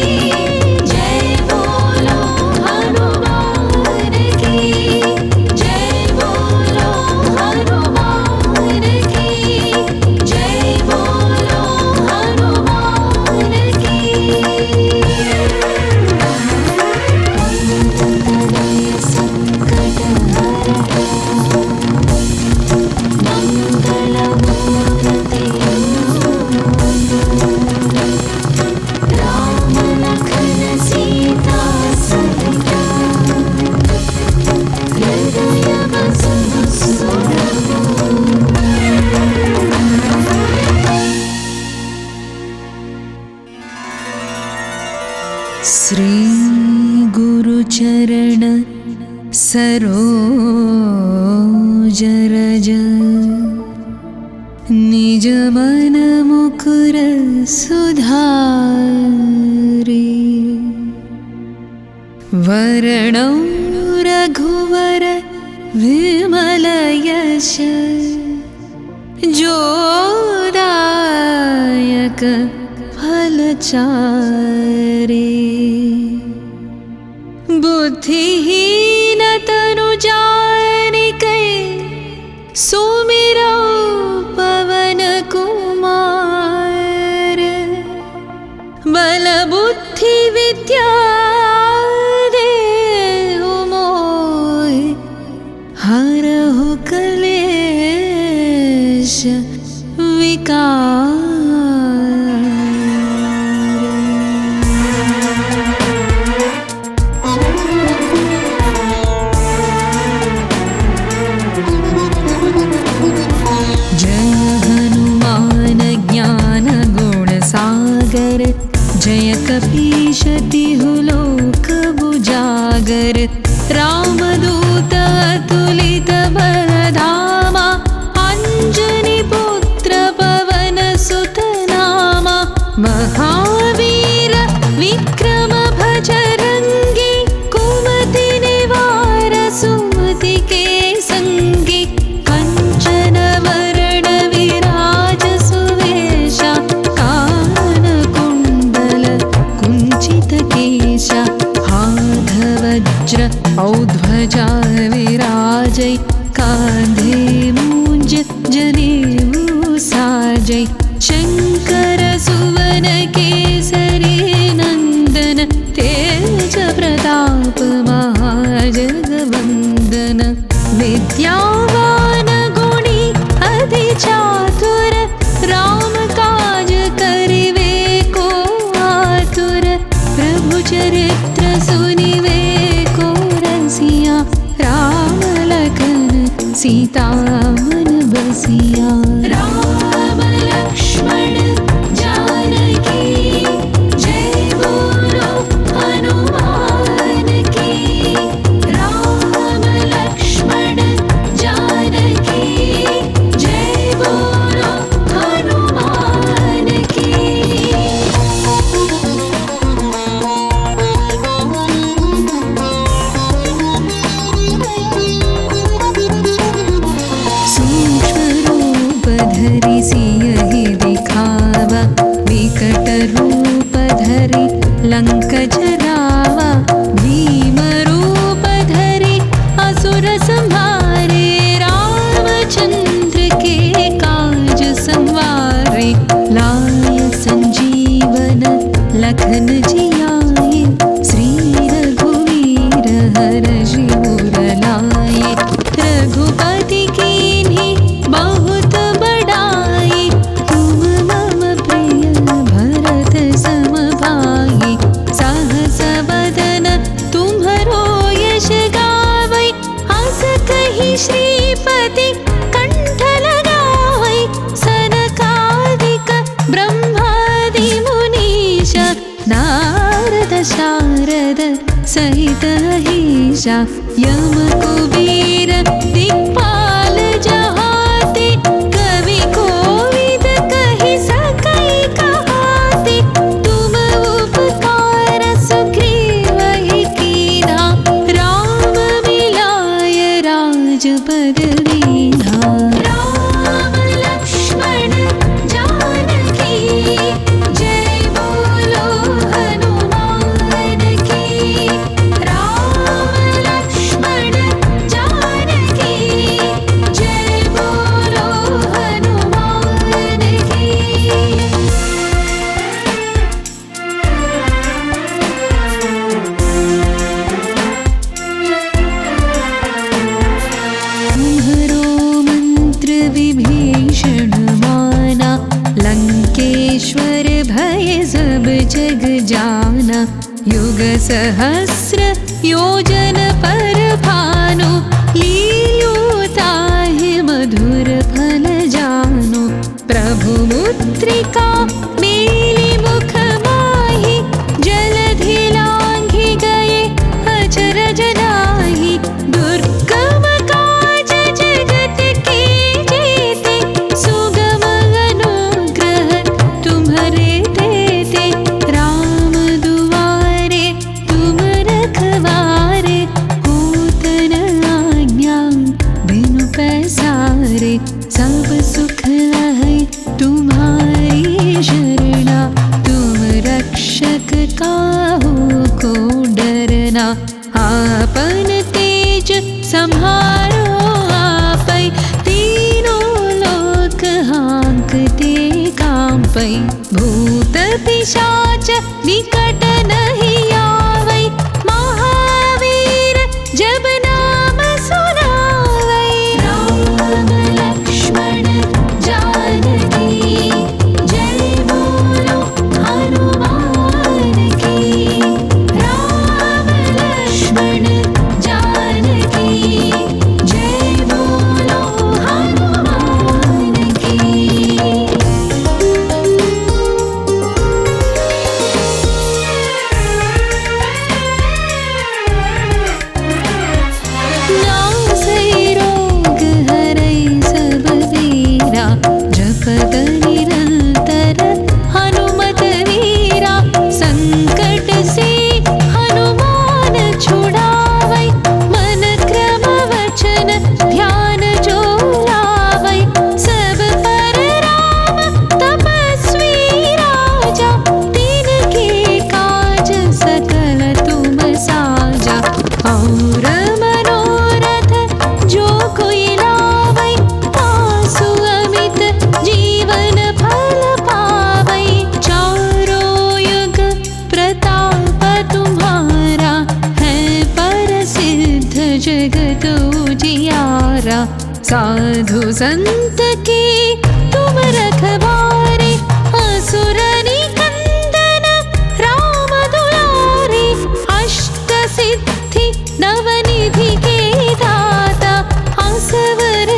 जय बोलो हनुमान की। जय बोलो हनुमान की। जय बोलो हनुमान की। संकट मंगलमूर्ति राम लखन सीता सहिता, हृदय बसहु श्री गुरु चरण सरोज रज, निज मन मुकुर सुधारि, वरणौ रघुवर विमल यश, जोदायक फलचारि। बुद्धिहीन तनु जानिकै, सुमिरौ पवन कुमार, बल बुद्धि विद्या देहु मोहि, हरहु क्लेश विकार। जय हनुमान ज्ञान गुण सागर, जय कपीश तिहु लोक बुजागर, रामदूत अतुलित बलधामा, अंजनी पुत्र पवन सुत नामा, महा सामन बसिया। राम लक्ष्मण जानकी जय बोलो हनुमान की। राम लक्ष्मण जानकी जय बोलो हनुमान की। सूक्ष्म रूप धरि सियहि दिखावा, विकट रूप धरि लंक जरावा। भीम रूप धरि असुर संहारे, रामचंद्र के काज संवारे। लाय संजीवन लखन जियाए, श्री रघुवीर हरषि उर लाए। रघुपति कीन्ही बहुत बड़ाई, तुम मम प्रिय भरत सम भाई। सहस बदन तुम्हरो यश गावै, अस कहि श्रीपति कंठ लगावै। सनकादिक ब्रह्मादि मुनीश, नारद शारद सहित अहिषा। यम कुबेर दिक्पाल जहाते, कवि कोविद कहि सकै कहाते। तुम उपकार सुग्रीवहि कीन्हा, राम मिलाय राजपद दीन्हा। राम लक्ष्मण जानकी जय बोलो हनुमान की। राम लक्ष्मण जानकी जय बोलो हनुमान की। तुम्हरो मंत्र विभीषण माना, लंकेश्वर भय सब जग जाना। युग सहस्र योजन पर भानु, लील्योताहि मधुर फल जानु। प्रभु मुद्रिका मेलि मुख माहि, जलधि लांघि गए अचरज नाहि। दुर्गम काज जगत के जेते, सुगम अनुग्रह तुम्हरे तेते। राम दुआरे तुम रखवारे, होत न आज्ञा बिनु पैसारे। सब सुख है तुम्हारी शरणा, तुम रक्षक काहू को डरना। आपन तेज सम्हारो आपै, तीनों लोक हाँकते कांपै। भूत पिशाच निकट नहीं आवै, महावीर जब नाम सुनावै। राम लक्ष्मण जानकी जय बोलो हनुमान की। राम लक्ष्मण जानकी जय बोलो हनुमान की। साधु संत के तुम रखवारे, असुर निकंदन राम दुलारे। अष्ट सिद्धि नवनिधि के दाता, असवर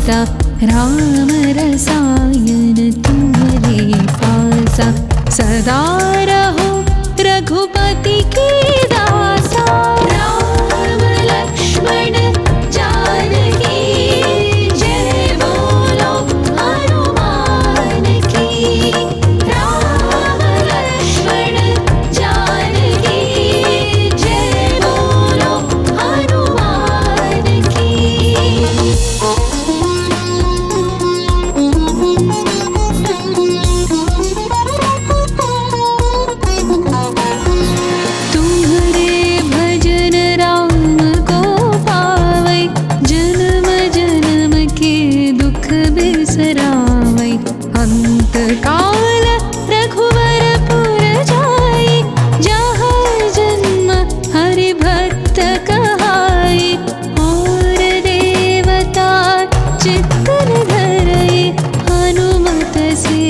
माता राम रसायन तुम्हारे पासा सदा रहो रघुपति की दासा राम लक्ष्मण जानकी जय बोलो हनुमान की राम लक्ष्मण जानकी जय बोलो हनुमान की तुम्हारे भजन राम को पावै जन्म जन्म के दुख बिसरावै अंत काल रघुवरपुर जाई जहाँ जन्म हरि भक्त कहाई और देवता चित्तन धरई हनुमत से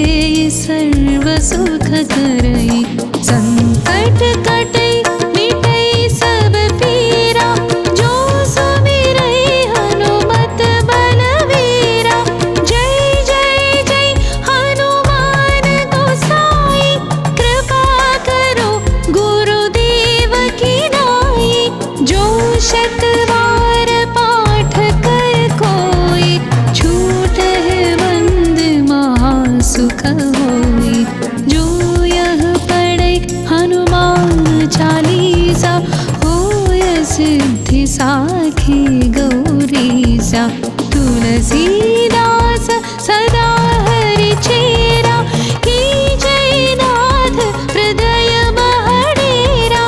सर्व सुख करई संकट कटई मिटई सब पीरा जो सुमिरई हनुमत बलवीरा जय जय जय हनुमान गोसाई कृपा करो गुरुदेव की नाई जो शतवार पाठ कर कोई छूट है बंद महासुख होई जो यह पढ़े हनुमान चालीसा होय सिद्धि साखी गौरीसा तुलसीदास सदा हरि चेरा की जयनाथ हृदय महडेरा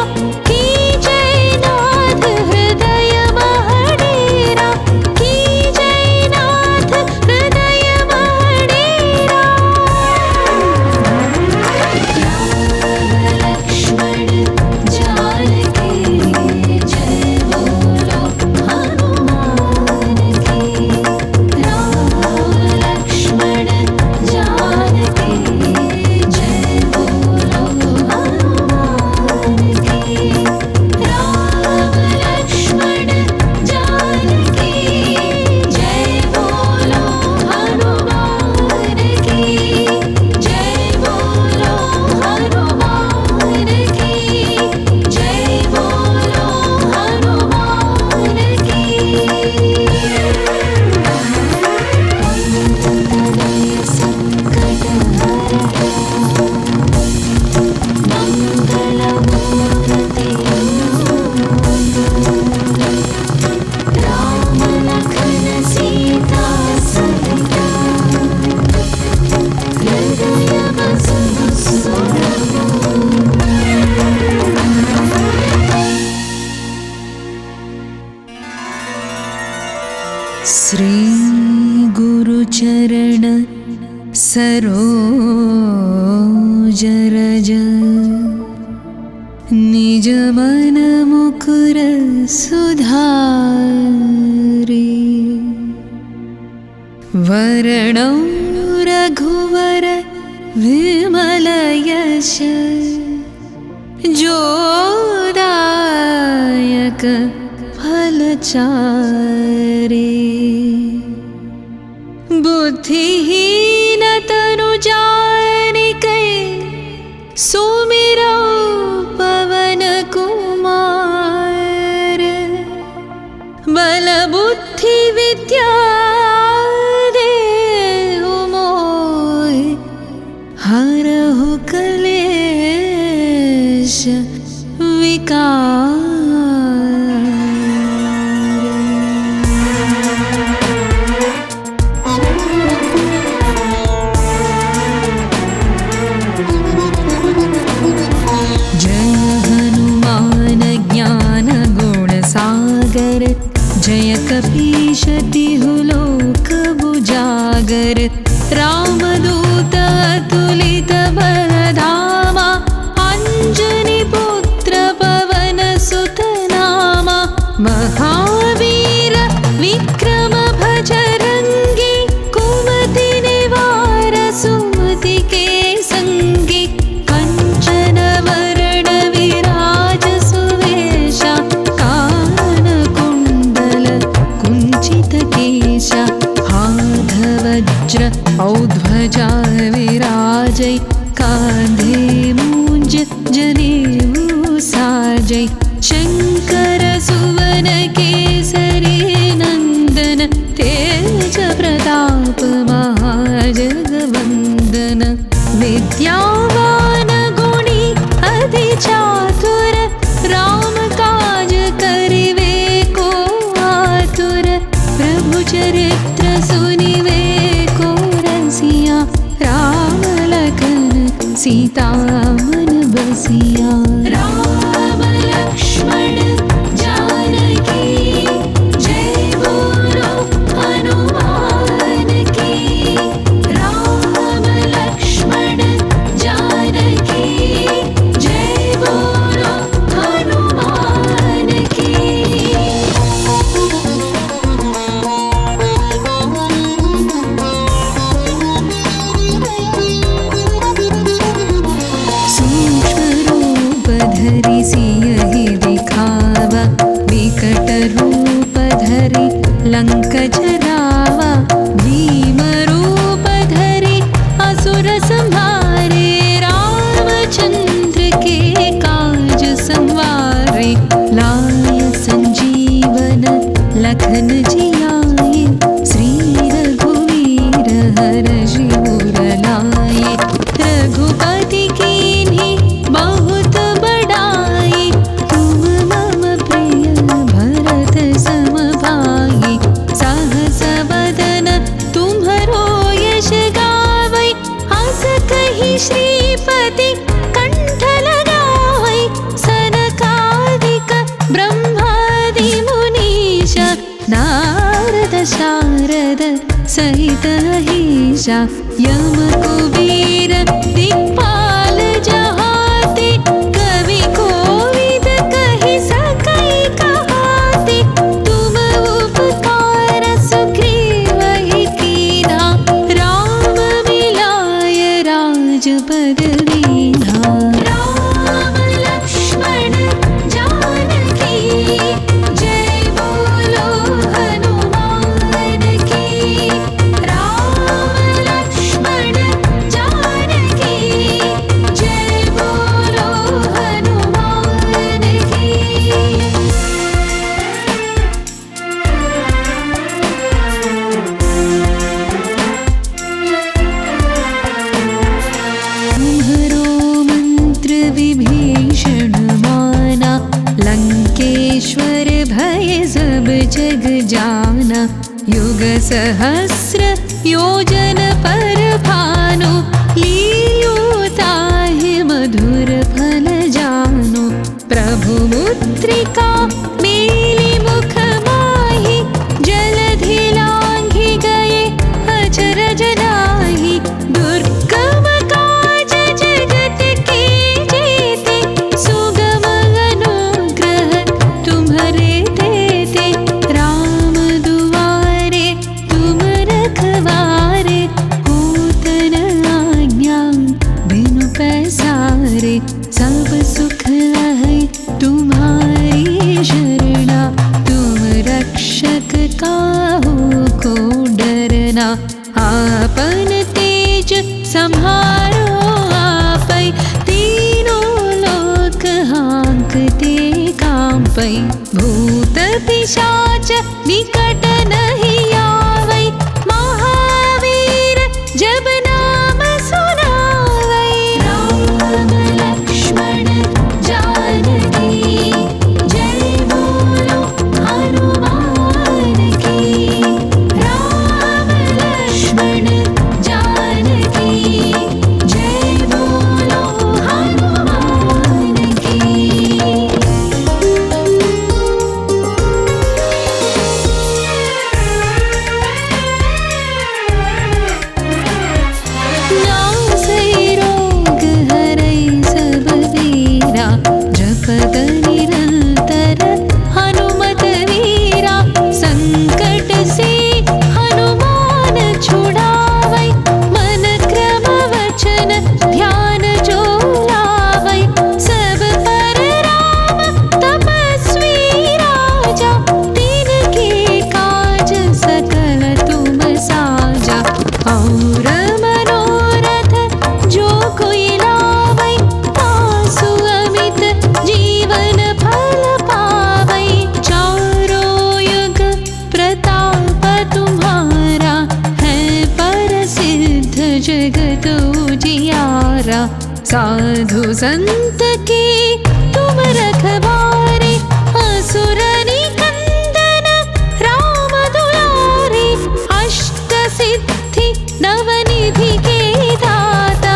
की जयनाथ हृदय महडेरा की जयनाथ हृदय महडेरा लक्ष्मण जानकी जय बोलो हनुमान की राम लक्ष्मण जानकी जय बोलो हनुमान की राम लक्ष्मण जानकी जय बोलो हनुमान की जय बोलो हनुमान की जय बोलो हनुमान की मंगलमूर्ति राम लखन सीता सहिता हृदय बसु श्री गुरु चरण सरोज रज निज मन मुकुर सुधारि वरणौ रघुवर विमल यश जोदायक फलचारि बुद्धिहीन तनु जानिकै सुमिरौ पवन कुमार बल बुद्धि विद्या देहु मोहि हरहु कलेश विकार जय हनुमान ज्ञान गुण सागर जय कपीश तिहु लोक बुजागर रामदूत अतुलित बलधामा अंजनी पुत्र पवन सुत नामा महावीर विक्रम भजरंगी कुमति निवार सुमति के संगी कंचन वरण विराज सुवेशा कान कुंडल कुंचित केशा हाथ वज्र औध्वजा विराजै कांधे मूंज जनेऊ साजै शंकर सुवन केसरी नंदन तेज प्रताप महाजगवंदन विद्यावान गुणी अति चातुर राम काज करिवे को आतुर प्रभु चरित्र सुनिवे को रसिया राम लखन सीता मन बसिया राम लक्ष्मण जानकी जय बोलो हनुमान की राम लक्ष्मण जानकी जय बोलो हनुमान की सूक्ष्म रूप धरि सियहि दिखावा विकट रूप धरि लंक जरावा भीम रूप धरि असुर संहारे रामचंद्र के काज संवारे लाय संजीवन लखन जियाए श्री रघुवीर हर्षि उर लाए रघुपति कीन्ही बहुत बड़ाई तुम मम प्रिय भरत सम भाई सहस बदन तुम्हरो यश गावै हस कहि श्रीपति कंठ लगावै सनकादिक ब्रह्मादि मुनीश नारद शारद सहित अहिषा यम कुबेर दिक्पाल जहाते कवि कोविद कहि सकै कहाते तुम उपकार सुग्रीवहि कीन्हा राम मिलाय राजपद दीन्हा राम लक्ष्मण जानकी जय बोलो हनुमान की राम लक्ष्मण जानकी जय बोलो हनुमान की तुम्हरो मंत्र विभीषण माना लंकेश्वर भय सब जग जाना युग सहस्र योजन पर भानु लील्योताहि मधुर फल जानु प्रभु मुद्रिका मेली मुख माहि जलधि लांघि गए अचरज नाही दुर्गम काज जगत के जेते सुगम अनुग्रह तुम्हरे देते राम दुआरे तुम रखवारे होत न आज्ञा बिनु पैसारे सब सुख है तुम्हारी शरणा साधु संत के तुम रखवारे, असुर निकंदन राम दुलारे, अष्ट सिद्धि नवनिधि के दाता,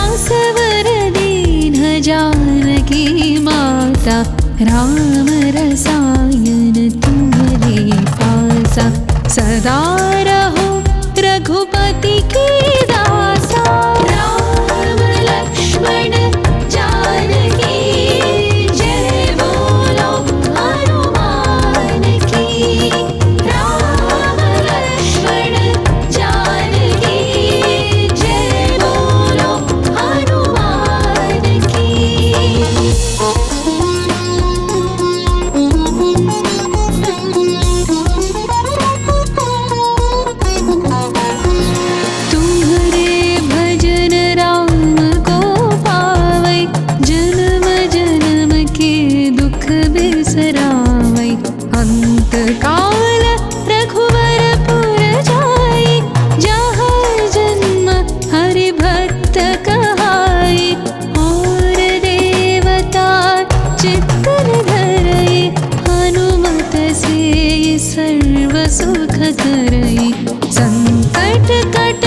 असवर दीन जानकी माता, राम रसायन तुम्हारे पासा, सदा रहो रघुपति के दासा। राम लक्ष्मण जानकी जय बोलो हनुमान की। राम लक्ष्मण जानकी जय बोलो हनुमान की। तुम्हारे भजन राम को पावै, जन्म जन्म के दुख बिसरावै, अंत काल रघुवरपुर जाई, जहाँ जन्म हरि भक्त कहाई, और देवता चित्तन धरई, हनुमत से सर्व सुख करई, संकट कट